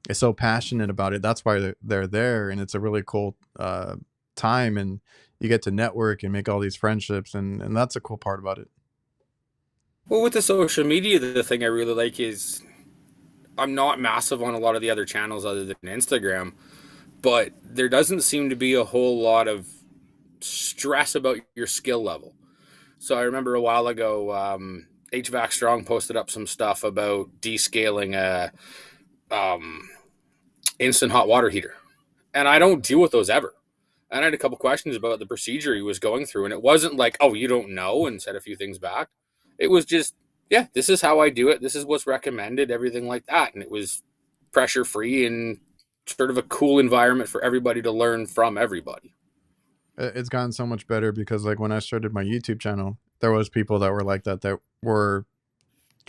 is so passionate about it. That's why they're there, and it's a really cool time, and you get to network and make all these friendships, and that's a cool part about it. Well, with the social media, the thing I really like is I'm not massive on a lot of the other channels other than Instagram, but there doesn't seem to be a whole lot of stress about your skill level. So I remember a while ago, HVAC Strong posted up some stuff about descaling a um, instant hot water heater, and I don't deal with those ever. And I had a couple questions about the procedure he was going through, and it wasn't like, "Oh, you don't know," and said a few things back. It was just, "Yeah, this is how I do it. This is what's recommended," everything like that, and it was pressure free and sort of a cool environment for everybody to learn from everybody. It's gotten so much better, because like when I started my YouTube channel, there was people that were like that were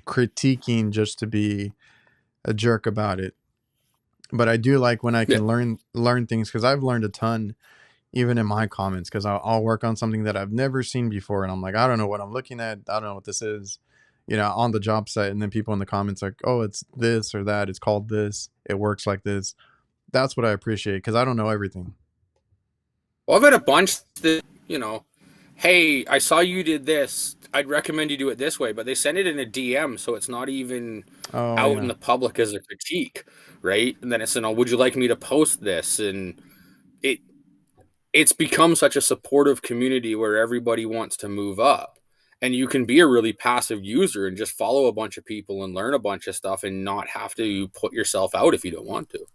critiquing just to be a jerk about it. But I do like when I Yeah. can learn things, because I've learned a ton even in my comments, because I'll work on something that I've never seen before, and I'm like, I don't know what I'm looking at, I don't know what this is, on the job site, and then people in the comments like, oh, it's this or that, it's called this, it works like this. That's what I appreciate, because I don't know everything. Well, I've had a bunch that, hey, I saw you did this. I'd recommend you do it this way, but they send it in a DM, so it's not even Oh out in yeah. the public as a critique, right? And then it's, would you like me to post this? And it it's become such a supportive community where everybody wants to move up. And you can be a really passive user and just follow a bunch of people and learn a bunch of stuff and not have to put yourself out if you don't want to.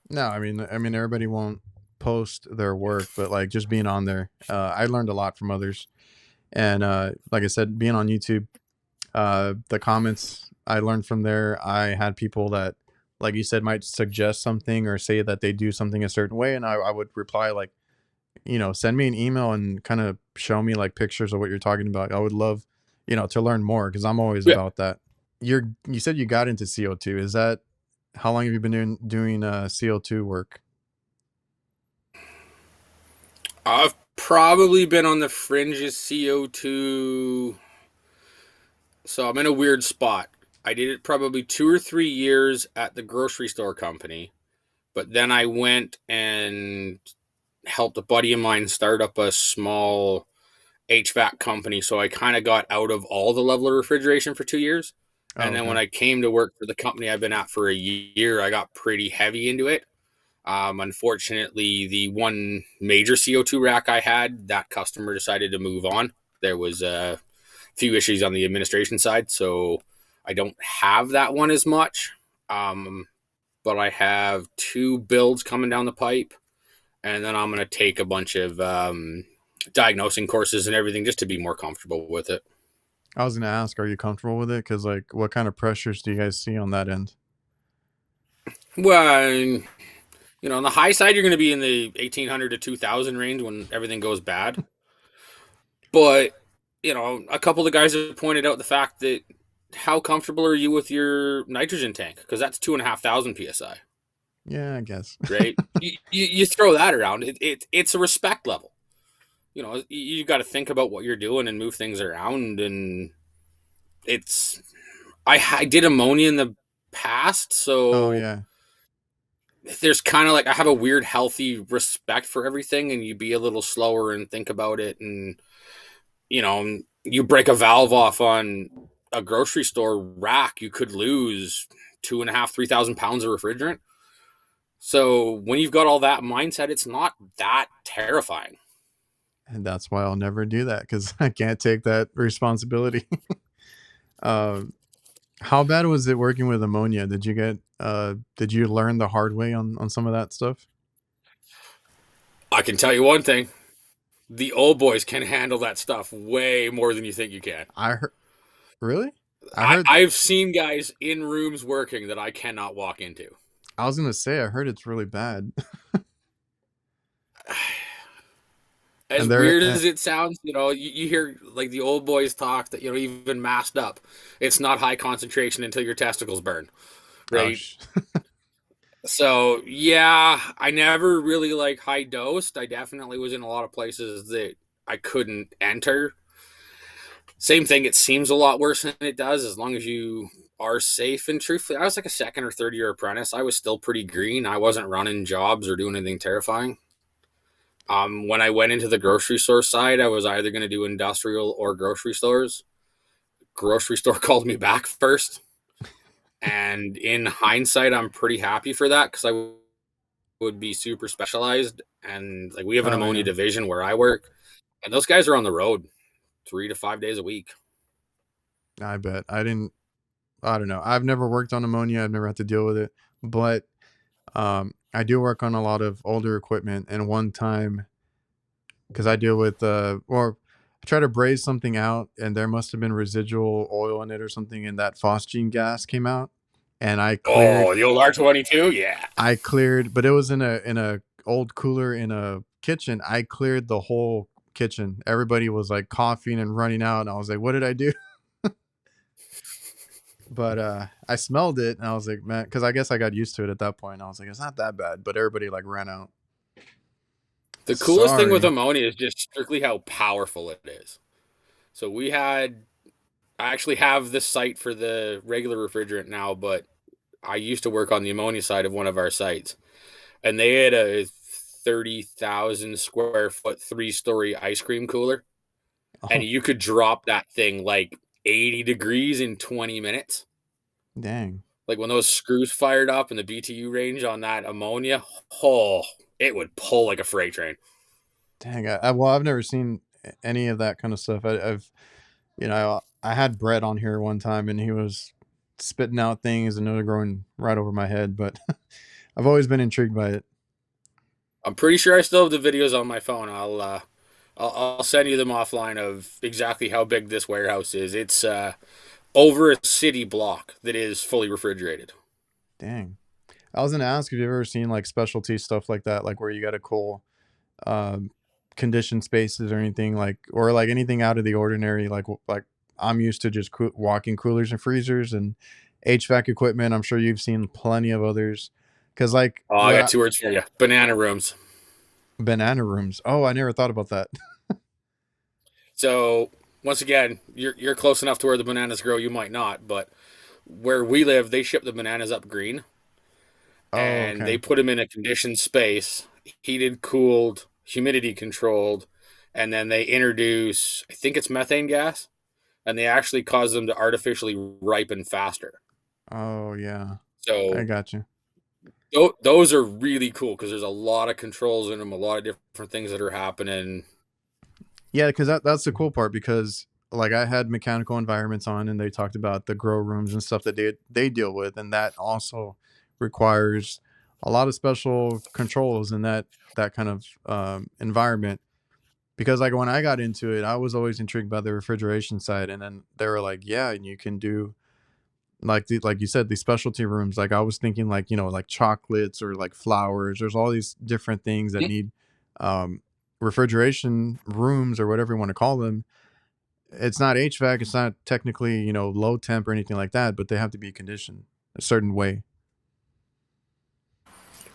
No, I mean everybody won't post their work, but like just being on there, I learned a lot from others. And like I said, being on YouTube, the comments I learned from there, I had people that, like you said, might suggest something or say that they do something a certain way, and I would reply like, send me an email and kind of show me like pictures of what you're talking about. I would love, to learn more, because I'm always Yeah. about that. You said you got into CO2. Is that how long have you been doing CO2 work? I've probably been on the fringes CO2. So I'm in a weird spot. I did it probably 2 or 3 years at the grocery store company, but then I went and helped a buddy of mine start up a small HVAC company. So I kind of got out of all the level of refrigeration for 2 years. Oh, And then okay. when I came to work for the company I've been at for a year, I got pretty heavy into it. Unfortunately, the one major CO2 rack I had, that customer decided to move on. There was a few issues on the administration side, so I don't have that one as much. But I have 2 builds coming down the pipe, and then I'm going to take a bunch of diagnosing courses and everything just to be more comfortable with it. I was gonna ask, are you comfortable with it? Because like, what kind of pressures do you guys see on that end? Well, on the high side, you're going to be in the 1800 to 2000 range when everything goes bad. But, a couple of the guys have pointed out the fact that how comfortable are you with your nitrogen tank? Because that's 2,500 psi, Yeah, I guess. right? you throw that around. It's a respect level. You got to think about what you're doing and move things around. And it's, I did ammonia in the past, Oh so yeah. there's kind of like I have a weird healthy respect for everything, and you be a little slower and think about it. And you break a valve off on a grocery store rack, you could lose 2,500 to 3,000 pounds of refrigerant. So when you've got all that mindset, it's not that terrifying. And that's why I'll never do that, because I can't take that responsibility. uh, how bad was it working with ammonia? Did you learn the hard way on some of that stuff? I can tell you one thing: the old boys can handle that stuff way more than you think you can. I heard, really? I heard, I've seen guys in rooms working that I cannot walk into. I was gonna say, I heard it's really bad. As And they're weird as it sounds, you hear like the old boys talk that, even masked up, it's not high concentration until your testicles burn, oh right? So yeah, I never really like high dosed. I definitely was in a lot of places that I couldn't enter. Same thing, it seems a lot worse than it does as long as you are safe. And truthfully, I was like a second or third year apprentice. I was still pretty green. I wasn't running jobs or doing anything terrifying. When I went into the grocery store side, I was either going to do industrial or grocery stores. Grocery store called me back first. And in hindsight, I'm pretty happy for that because I would be super specialized. And like we have an Oh ammonia yeah. division where I work, and those guys are on the road 3 to 5 days a week. I bet. I don't know. I've never worked on ammonia. I've never had to deal with it, but I do work on a lot of older equipment. And one time, because I deal with or I try to braise something out, and there must have been residual oil in it or something, and that phosgene gas came out, and Oh, the old R22, yeah. I cleared, but it was in a old cooler in a kitchen. I cleared the whole kitchen. Everybody was like coughing and running out, and I was like, "What did I do?" But I smelled it, and I was like, "Man," because I guess I got used to it at that point. I was like, "It's not that bad," but everybody like ran out. The coolest thing with Sorry. ammonia is just strictly how powerful it is. So I actually have the site for the regular refrigerant now, but I used to work on the ammonia side of one of our sites, and they had a 30,000 square foot 3-story ice cream cooler, and Oh, you could drop that thing like 80 degrees in 20 minutes. dang. Like when those screws fired up in the BTU range on that ammonia, oh, it would pull like a freight train. Dang. Well, I've never seen any of that kind of stuff. I've, I had Brett on here one time, and he was spitting out things, and they were going right over my head. But I've always been intrigued by it. I'm pretty sure I still have the videos on my phone. I'll send you them offline of exactly how big this warehouse is. It's over a city block that is fully refrigerated. Dang. I was gonna ask if you've ever seen like specialty stuff like that, like where you got to cool um, conditioned spaces or anything like, or like anything out of the ordinary. Like I'm used to just walking coolers and freezers and HVAC equipment. I'm sure you've seen plenty of others. Cause like Oh, I got 2 words for you: banana rooms. banana rooms. Oh, I never thought about that. So once again, you're close enough to where the bananas grow. You might not, but where we live, they ship the bananas up green, Oh, and okay. they put them in a conditioned space, heated, cooled, humidity controlled, and then they introduce, I think it's methane gas, and they actually cause them to artificially ripen faster. Oh, yeah. I So got you. those are really cool because there's a lot of controls in them, a lot of different things that are happening. Yeah, because that's the cool part. Because like I had mechanical environments on, and they talked about the grow rooms and stuff that they deal with, and that also requires a lot of special controls in that kind of environment. Because like when I got into it, I was always intrigued by the refrigeration side, and then they were like, "Yeah, and you can do like you said, these specialty rooms." Like I was thinking, like like chocolates or like flowers. There's all these different things that need um, refrigeration rooms or whatever you want to call them. It's not HVAC. It's not technically low temp or anything like that, but they have to be conditioned a certain way.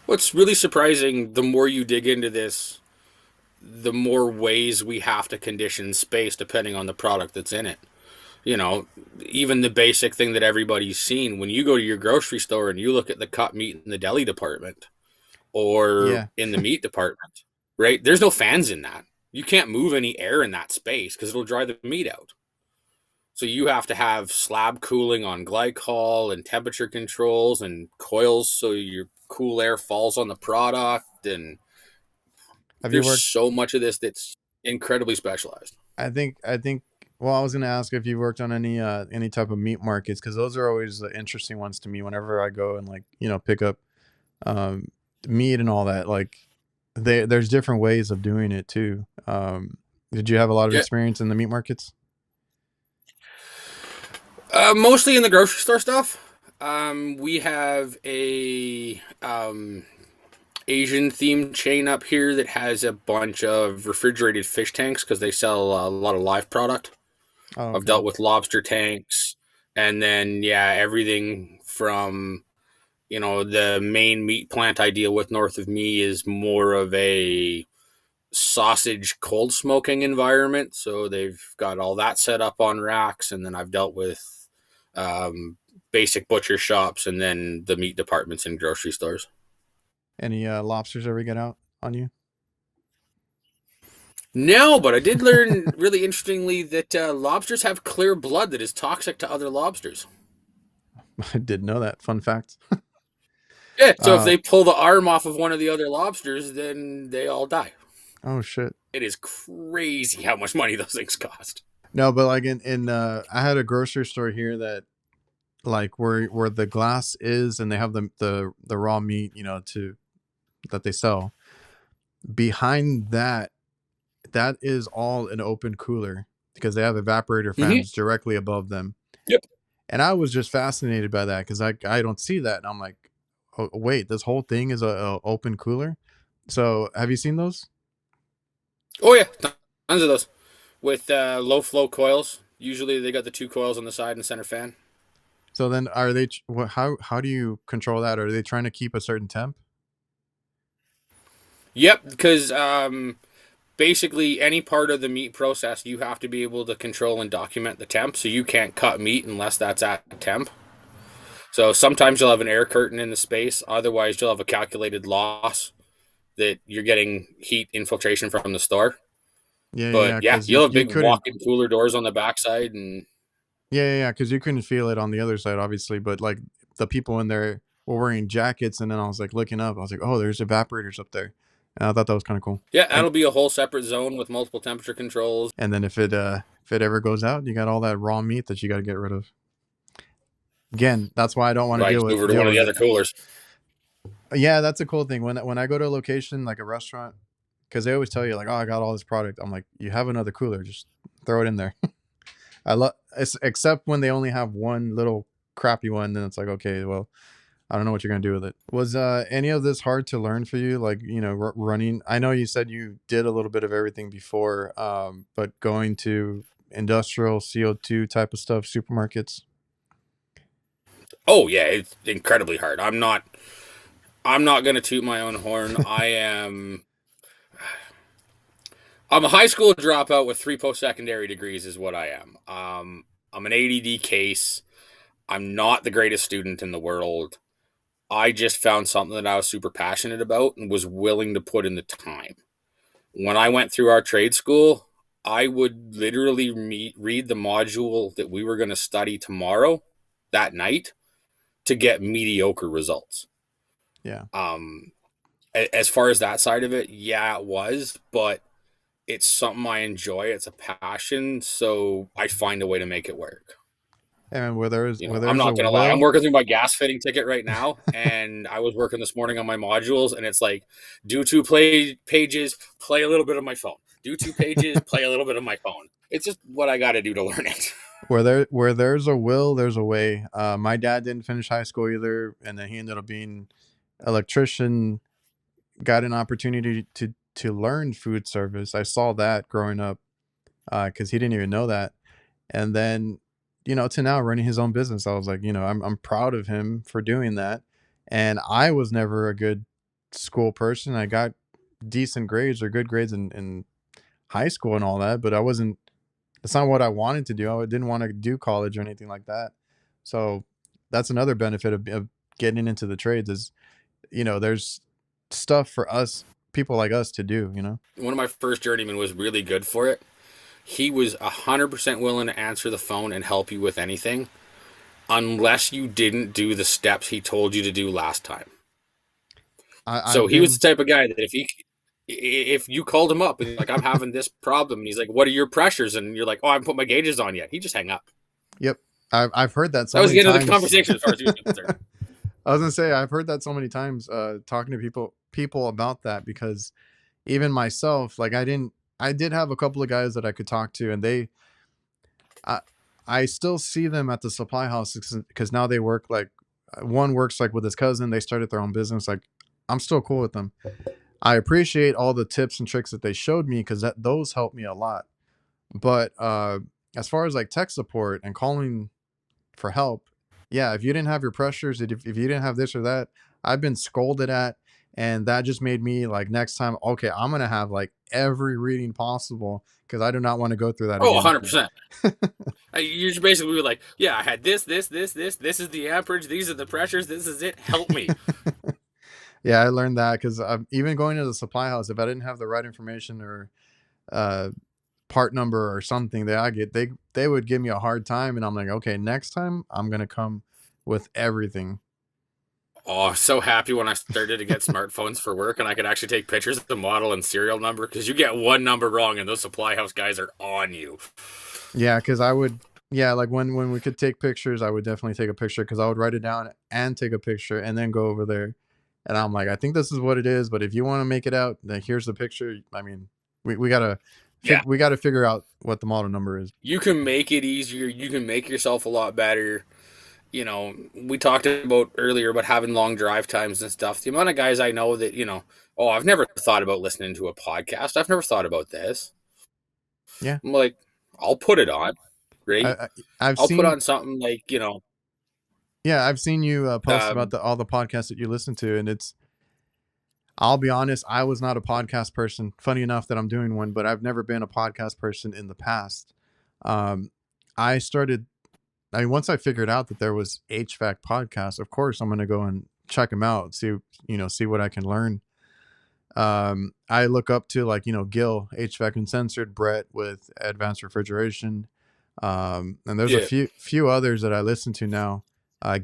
What's really surprising, the more you dig into this, the more ways we have to condition space depending on the product that's in it. You know, even the basic thing that everybody's seen when you go to your grocery store and you look at the cut meat in the deli department or Yeah. in the meat department, right? There's no fans in that. You can't move any air in that space because it'll dry the meat out. So you have to have slab cooling on glycol and temperature controls and coils so your cool air falls on the product. And Have you there's worked? so much of this that's incredibly specialized. I think. Well, I was gonna ask if you worked on any type of meat markets, because those are always the interesting ones to me. Whenever I go and like pick up um, meat and all that, like there's different ways of doing it too. Did you have a lot of Yeah. experience in the meat markets? Mostly in the grocery store stuff. We have a Asian themed chain up here that has a bunch of refrigerated fish tanks because they sell a lot of live product. Oh, I've okay. dealt with lobster tanks, and then yeah, everything from the main meat plant I deal with north of me is more of a sausage cold smoking environment. So they've got all that set up on racks, and then I've dealt with um, basic butcher shops, and then the meat departments in grocery stores. Any lobsters ever get out on you? No, but I did learn really interestingly that lobsters have clear blood that is toxic to other lobsters. I didn't know that. Fun fact. Yeah, so if uh they pull the arm off of one of the other lobsters, then they all die. oh shit. It is crazy how much money those things cost. No, but like in I had a grocery store here that like where the glass is, and they have the raw meat, to that they sell. Behind that, that is all an open cooler, because they have evaporator Mm-hmm. fans directly above them. Yep. And I was just fascinated by that, because I don't see that. And I'm like, oh, wait, this whole thing is a open cooler. So have you seen those? Oh yeah, tons of those with low flow coils. Usually they got the two coils on the side and center fan. So then are they how do you control that? Are they trying to keep a certain temp? Yep, because basically any part of the meat process you have to be able to control and document the temp. So you can't cut meat unless that's at temp. So sometimes you'll have an air curtain in the space. Otherwise, you'll have a calculated loss that you're getting heat infiltration from the store. Yeah, yeah, But yeah, yeah, because you'll have you big couldn't. walk-in cooler doors on the backside, and Yeah, because you couldn't feel it on the other side, obviously. But like the people in there were wearing jackets, and then I was like looking up. I was like, oh, there's evaporators up there, and I thought that was kind of cool. yeah, And that'll be a whole separate zone with multiple temperature controls. and then if it ever goes out, you got all that raw meat that you got to get rid of. Again, that's why I don't want to Right, deal move with her to deal one of with the it. other coolers. Yeah, that's a cool thing when I go to a location like a restaurant, because they always tell you like, oh, I got all this product. I'm like, you have another cooler, just throw it in there. I love, except when they only have one little crappy one, then it's like, okay, well, I don't know what you're gonna do with it. Was any of this hard to learn for you? Like, running. I know you said you did a little bit of everything before, but going to industrial CO2 type of stuff, supermarkets. Oh yeah, it's incredibly hard. I'm not gonna toot my own horn. I'm a high school dropout with 3 post-secondary degrees is what I am. I'm an ADD case. I'm not the greatest student in the world. I just found something that I was super passionate about and was willing to put in the time. When I went through our trade school, I would literally read the module that we were going to study tomorrow that night to get mediocre results. Yeah. As far as that side of it, yeah, it was, but it's something I enjoy. It's a passion, so I find a way to make it work. And where there's I'm a not gonna lie. I'm will, working through my gas fitting ticket right now, and I was working this morning on my modules, and it's like, do 2 pages, play a little bit of my phone. Do 2 pages, play a little bit of my phone. It's just what I got to do to learn it. where there's a will, there's a way. My dad didn't finish high school either, and then he ended up being electrician. Got an opportunity to learn food service. I saw that growing up, because he didn't even know that. And then, to now running his own business, I was like, I'm proud of him for doing that. And I was never a good school person. I got decent grades or good grades in high school and all that, but that's not what I wanted to do. I didn't want to do college or anything like that. So that's another benefit of getting into the trades is, there's stuff for us, people like us to do, One of my first journeymen was really good for it. He was 100% willing to answer the phone and help you with anything, unless you didn't do the steps he told you to do last time. So he was the type of guy that if you called him up and like, I'm having this problem, and he's like, what are your pressures? And you're like, oh, I haven't put my gauges on yet. He just hang up. Yep. I've heard that so that was many the end times. of the conversation as far as he was concerned. I was gonna say I've heard that so many times, talking to people about that, because even myself, like I did have a couple of guys that I could talk to, and I still see them at the supply house because now they work like, one works like with his cousin. They started their own business. Like, I'm still cool with them. I appreciate all the tips and tricks that they showed me, because those helped me a lot. But as far as like tech support and calling for help, yeah, if you didn't have your pressures, if you didn't have this or that, I've been scolded at, and that just made me like, next time, okay, I'm gonna have like every reading possible, because I do not want to go through that Oh, again. 100%. You should basically be like, yeah, I had this. This is the amperage. These are the pressures. This is it. Help me. Yeah, I learned that because even going to the supply house, if I didn't have the right information or uh, part number or something, they would give me a hard time, and I'm like, okay, next time I'm gonna come with everything. Oh, so happy when I started to get smartphones for work and I could actually take pictures of the model and serial number, because you get one number wrong and those supply house guys are on you. Yeah, because yeah, like when we could take pictures, I would definitely take a picture, because I would write it down and take a picture and then go over there. And I'm like, I think this is what it is, but if you want to make it out, then here's the picture. I mean, we gotta we gotta figure out what the model number is. You can make it easier. You can make yourself a lot better. We talked about earlier about having long drive times and stuff. The amount of guys I know that, oh, I've never thought about listening to a podcast. I've never thought about this. Yeah. I'm like, I'll put it on, right? I've I'll put seen on something like, Yeah, I've seen you post about all the podcasts that you listen to, and I'll be honest, I was not a podcast person. Funny enough that I'm doing one, but I've never been a podcast person in the past. Um, I started, I mean, once I figured out that there was HVAC podcasts, of course, I'm going to go and check them out, see what I can learn. I look up to, like, Gil, HVAC Uncensored, Brett with Advanced Refrigeration. And there's a few others that I listen to now.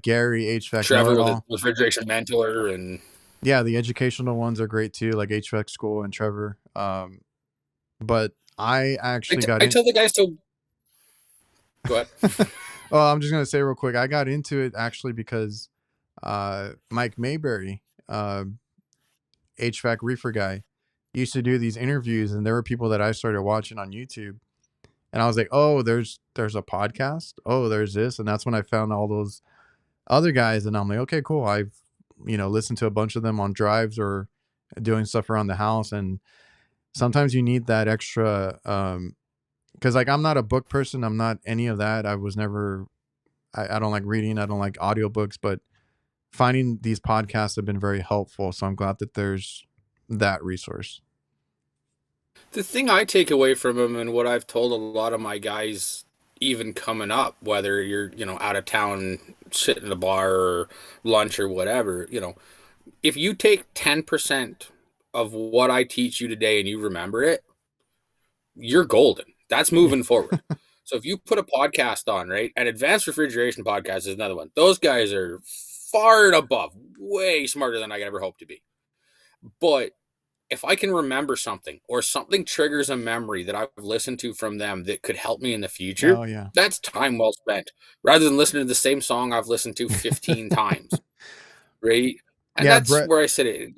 Gary, HVAC Trevor Know-It-All. with the refrigeration mentor, and Yeah, the educational ones are great too, like HVAC School and Trevor. But I actually I tell the guys to go ahead. Oh, I'm just gonna say real quick, I got into it actually because Mike Mayberry, HVAC reefer guy, used to do these interviews, and there were people that I started watching on YouTube, and I was like, oh, there's a podcast, oh, there's this, and that's when I found all those other guys, and I'm like, okay, cool. I've listened to a bunch of them on drives or doing stuff around the house, and sometimes you need that extra, because like I'm not a book person, I'm not any of that. I was never, I don't like reading, I don't like audiobooks, but finding these podcasts have been very helpful, so I'm glad that there's that resource. The thing I take away from him, and what I've told a lot of my guys, even coming up, whether you're out of town sitting in a bar or lunch or whatever, if you take 10% of what I teach you today and you remember it, you're golden. That's moving forward. So if you put a podcast on, right, and Advanced Refrigeration Podcast is another one. Those guys are far and above, way smarter than I could ever hope to be. But if I can remember something or something triggers a memory that I've listened to from them that could help me in the future, Oh yeah. that's time well spent rather than listening to the same song I've listened to 15 times. Right. And Yeah, that's where I said it.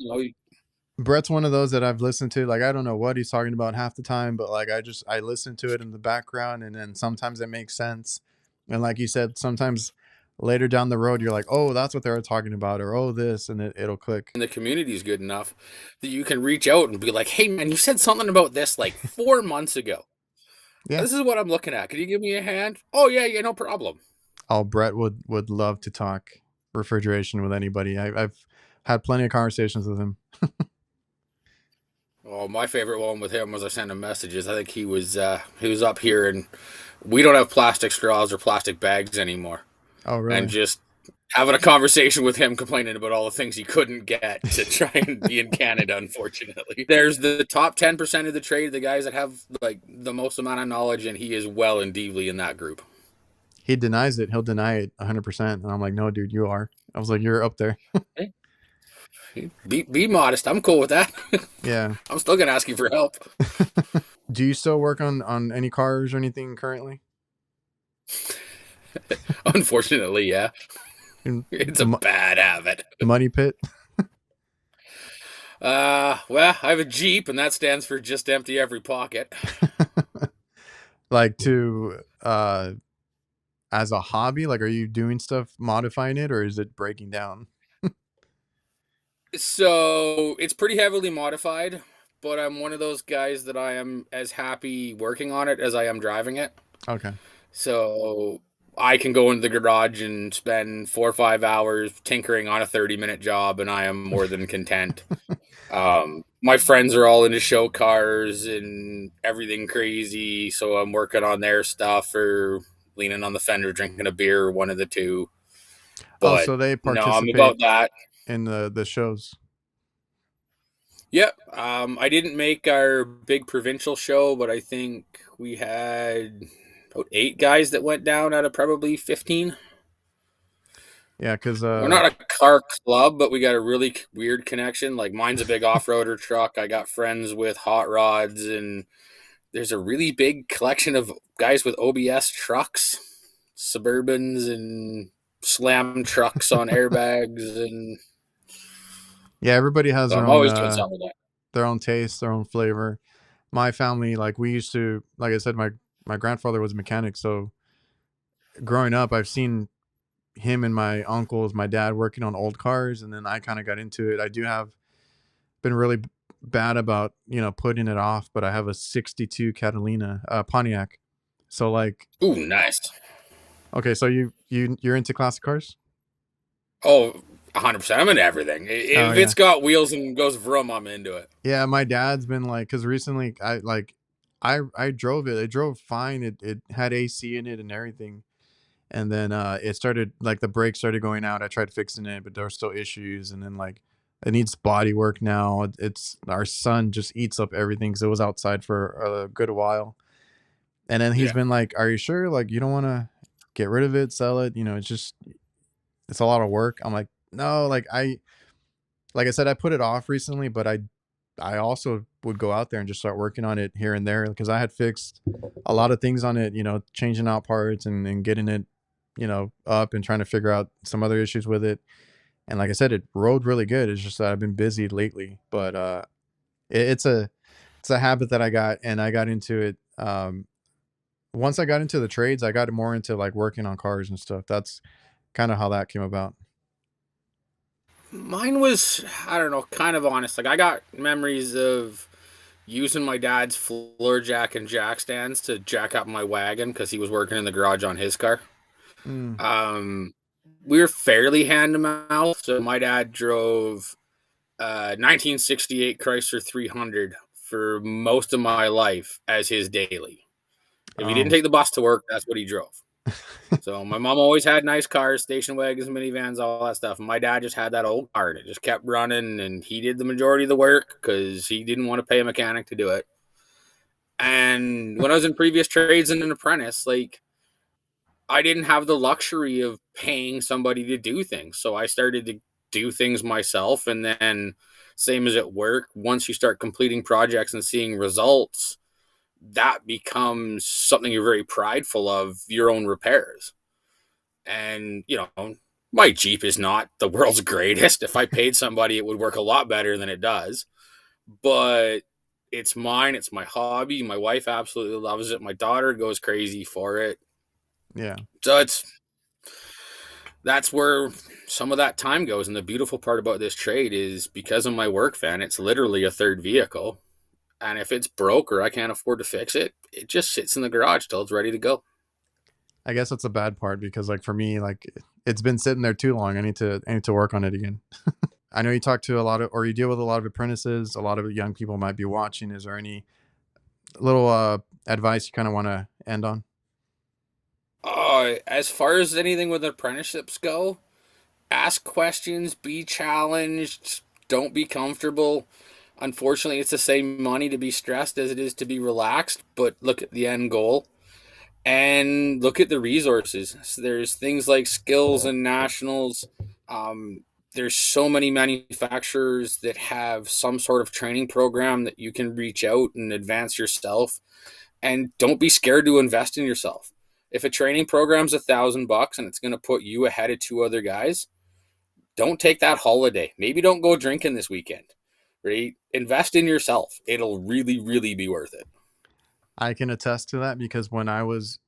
Brett's one of those that I've listened to. Like, I don't know what he's talking about half the time, but like I listen to it in the background, and then sometimes it makes sense. And like you said, sometimes later down the road you're like, oh, that's what they were talking about, or oh this, and it'll click. And the community is good enough that you can reach out and be like, hey man, you said something about this like 4 months ago. Yeah. This is what I'm looking at. Can you give me a hand? Oh yeah, no problem. Oh, Brett would love to talk refrigeration with anybody. I've had plenty of conversations with him. Oh, my favorite one with him was I sent him messages. I think he was up here, and we don't have plastic straws or plastic bags anymore. Oh, really? And just having a conversation with him, complaining about all the things he couldn't get to try and be in Canada. Unfortunately, there's the top 10% of the trade, the guys that have like the most amount of knowledge, and he is well and deeply in that group. He denies it. He'll deny it 100%, and I'm like, no, dude, you are. I was like, you're up there. Hey. Be modest. I'm cool with that. Yeah. I'm still gonna ask you for help. Do you still work on any cars or anything currently? Unfortunately, yeah. It's a bad habit. Money pit. Well, I have a Jeep, and that stands for just empty every pocket. Like to as a hobby, like, are you doing stuff modifying it, or is it breaking down? So it's pretty heavily modified, but I'm one of those guys that I am as happy working on it as I am driving it. Okay. So I can go into the garage and spend 4 or 5 hours tinkering on a 30-minute job, and I am more than content. My friends are all into show cars and everything crazy, so I'm working on their stuff or leaning on the fender, drinking a beer, or one of the two. But so they no, I'm participate about that. in the shows. Yep. I didn't make our big provincial show, but I think we had about 8 guys that went down out of probably 15. Yeah, because we're not a car club, but we got a really weird connection. Like, mine's a big off-roader truck. I got friends with hot rods, and there's a really big collection of guys with OBS trucks, Suburbans, and slam trucks on airbags, and yeah, everybody has so their I'm own always doing something with that. their own taste, their own flavor. My family, like, we used to, like I said, my grandfather was a mechanic, so growing up, I've seen him and my uncles, my dad working on old cars, and then I kind of got into it. I do have been really bad about putting it off, but I have a '62 Catalina Pontiac. So like, ooh, nice. Okay, so you're into classic cars? Oh, 100%. I'm into everything. If it's got wheels and goes vroom, I'm into it. Yeah, my dad's been like, because recently I drove it. It drove fine. It had AC in it and everything. And then it started, like, the brakes started going out. I tried fixing it, but there were still issues. And then, like, it needs body work now. It's our son just eats up everything because it was outside for a good while. And then he's been like, "Are you sure? Like, you don't want to get rid of it, sell it? It's a lot of work." I'm like, "No, like I said, I put it off recently, but I also would go out there and just start working on it here and there because I had fixed a lot of things on it, changing out parts and getting it, up and trying to figure out some other issues with it. And like I said, it rode really good. It's just that I've been busy lately, but it's a habit that I got, and I got into it. Once I got into the trades, I got more into like working on cars and stuff. That's kind of how that came about. Mine was, I don't know, kind of honest. Like, I got memories of using my dad's floor jack and jack stands to jack up my wagon because he was working in the garage on his car. We were fairly hand to mouth. So my dad drove 1968 Chrysler 300 for most of my life as his daily. If he didn't take the bus to work, that's what he drove. So my mom always had nice cars, station wagons, minivans, all that stuff. My dad just had that old car and it just kept running, and he did the majority of the work because he didn't want to pay a mechanic to do it. And when I was in previous trades and an apprentice, like, I didn't have the luxury of paying somebody to do things. So I started to do things myself. And then, same as at work, once you start completing projects and seeing results, that becomes something you're very prideful of, your own repairs. And, my Jeep is not the world's greatest. If I paid somebody, it would work a lot better than it does. But it's mine. It's my hobby. My wife absolutely loves it. My daughter goes crazy for it. Yeah. So that's where some of that time goes. And the beautiful part about this trade is, because of my work van, it's literally a third vehicle. And if it's broke or I can't afford to fix it, it just sits in the garage till it's ready to go. I guess that's a bad part, because like for me, like it's been sitting there too long. I need to work on it again. I know you talk to a lot of, or you deal with a lot of apprentices. A lot of young people might be watching. Is there any little advice you kind of want to end on? As far as anything with apprenticeships go, ask questions, be challenged, don't be comfortable. Unfortunately, it's the same money to be stressed as it is to be relaxed, but look at the end goal and look at the resources. So there's things like skills and nationals. There's so many manufacturers that have some sort of training program that you can reach out and advance yourself. And don't be scared to invest in yourself. If a training program's $1,000 and it's going to put you ahead of two other guys, don't take that holiday. Maybe don't go drinking this weekend. Right? Invest in yourself. It'll really, really be worth it. I can attest to that, because when I was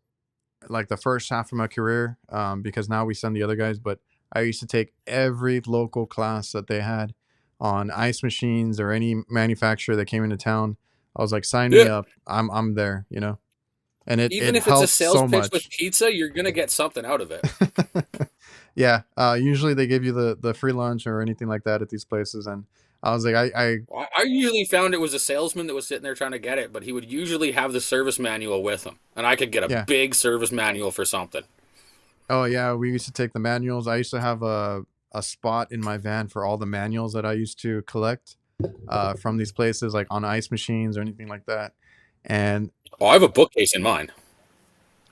like the first half of my career, because now we send the other guys, but I used to take every local class that they had on ice machines or any manufacturer that came into town. I was like, sign me Yeah. up. I'm there, and Even it if it's a helped sales so pitch with much. pizza, you're going to get something out of it. Yeah. Usually they give you the free lunch or anything like that at these places. And I was like, I usually found it was a salesman that was sitting there trying to get it, but he would usually have the service manual with him, and I could get a yeah. big service manual for something. Oh yeah. We used to take the manuals. I used to have a spot in my van for all the manuals that I used to collect from these places, like on ice machines or anything like that. And Oh, I have a bookcase in mine.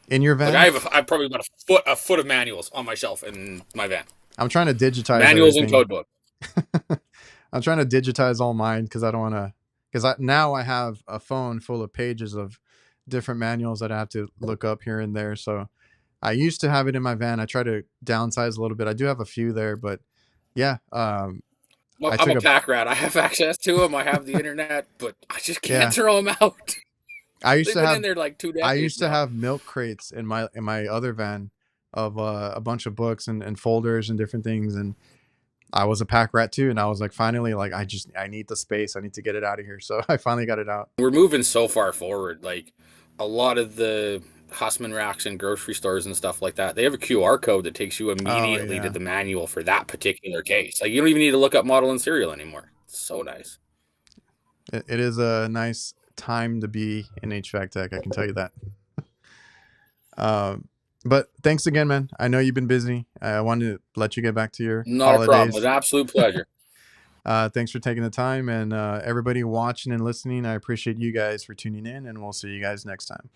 in your Like van, I have probably about a foot of manuals on my shelf in my van. I'm trying to digitize Manuals and everything. code book. I'm trying to digitize all mine, because I don't want to, because now I have a phone full of pages of different manuals that I have to look up here and there. So I used to have it in my van. I try to downsize a little bit. I do have a few there, but yeah, Well, I I'm took a a, pack rat. I have access to them. I have the internet, but I just can't yeah, throw them out. I used They've to been have, in there like 2 I decades used to now. have milk crates in my other van of a bunch of books and folders and different things. And I was a pack rat too. And I was like, finally, like, I need the space. I need to get it out of here. So I finally got it out. We're moving so far forward. Like, a lot of the Hussman racks and grocery stores and stuff like that, they have a QR code that takes you Oh immediately to yeah. the manual for that particular case. Like, you don't even need to look up model and serial anymore. It's so nice. It is a nice time to be in HVAC tech. I can tell you that. Um, but thanks again, man. I know you've been busy. I wanted to let you get back to your Not a problem. It's holidays. an absolute pleasure. Thanks for taking the time, and everybody watching and listening. I appreciate you guys for tuning in, and we'll see you guys next time.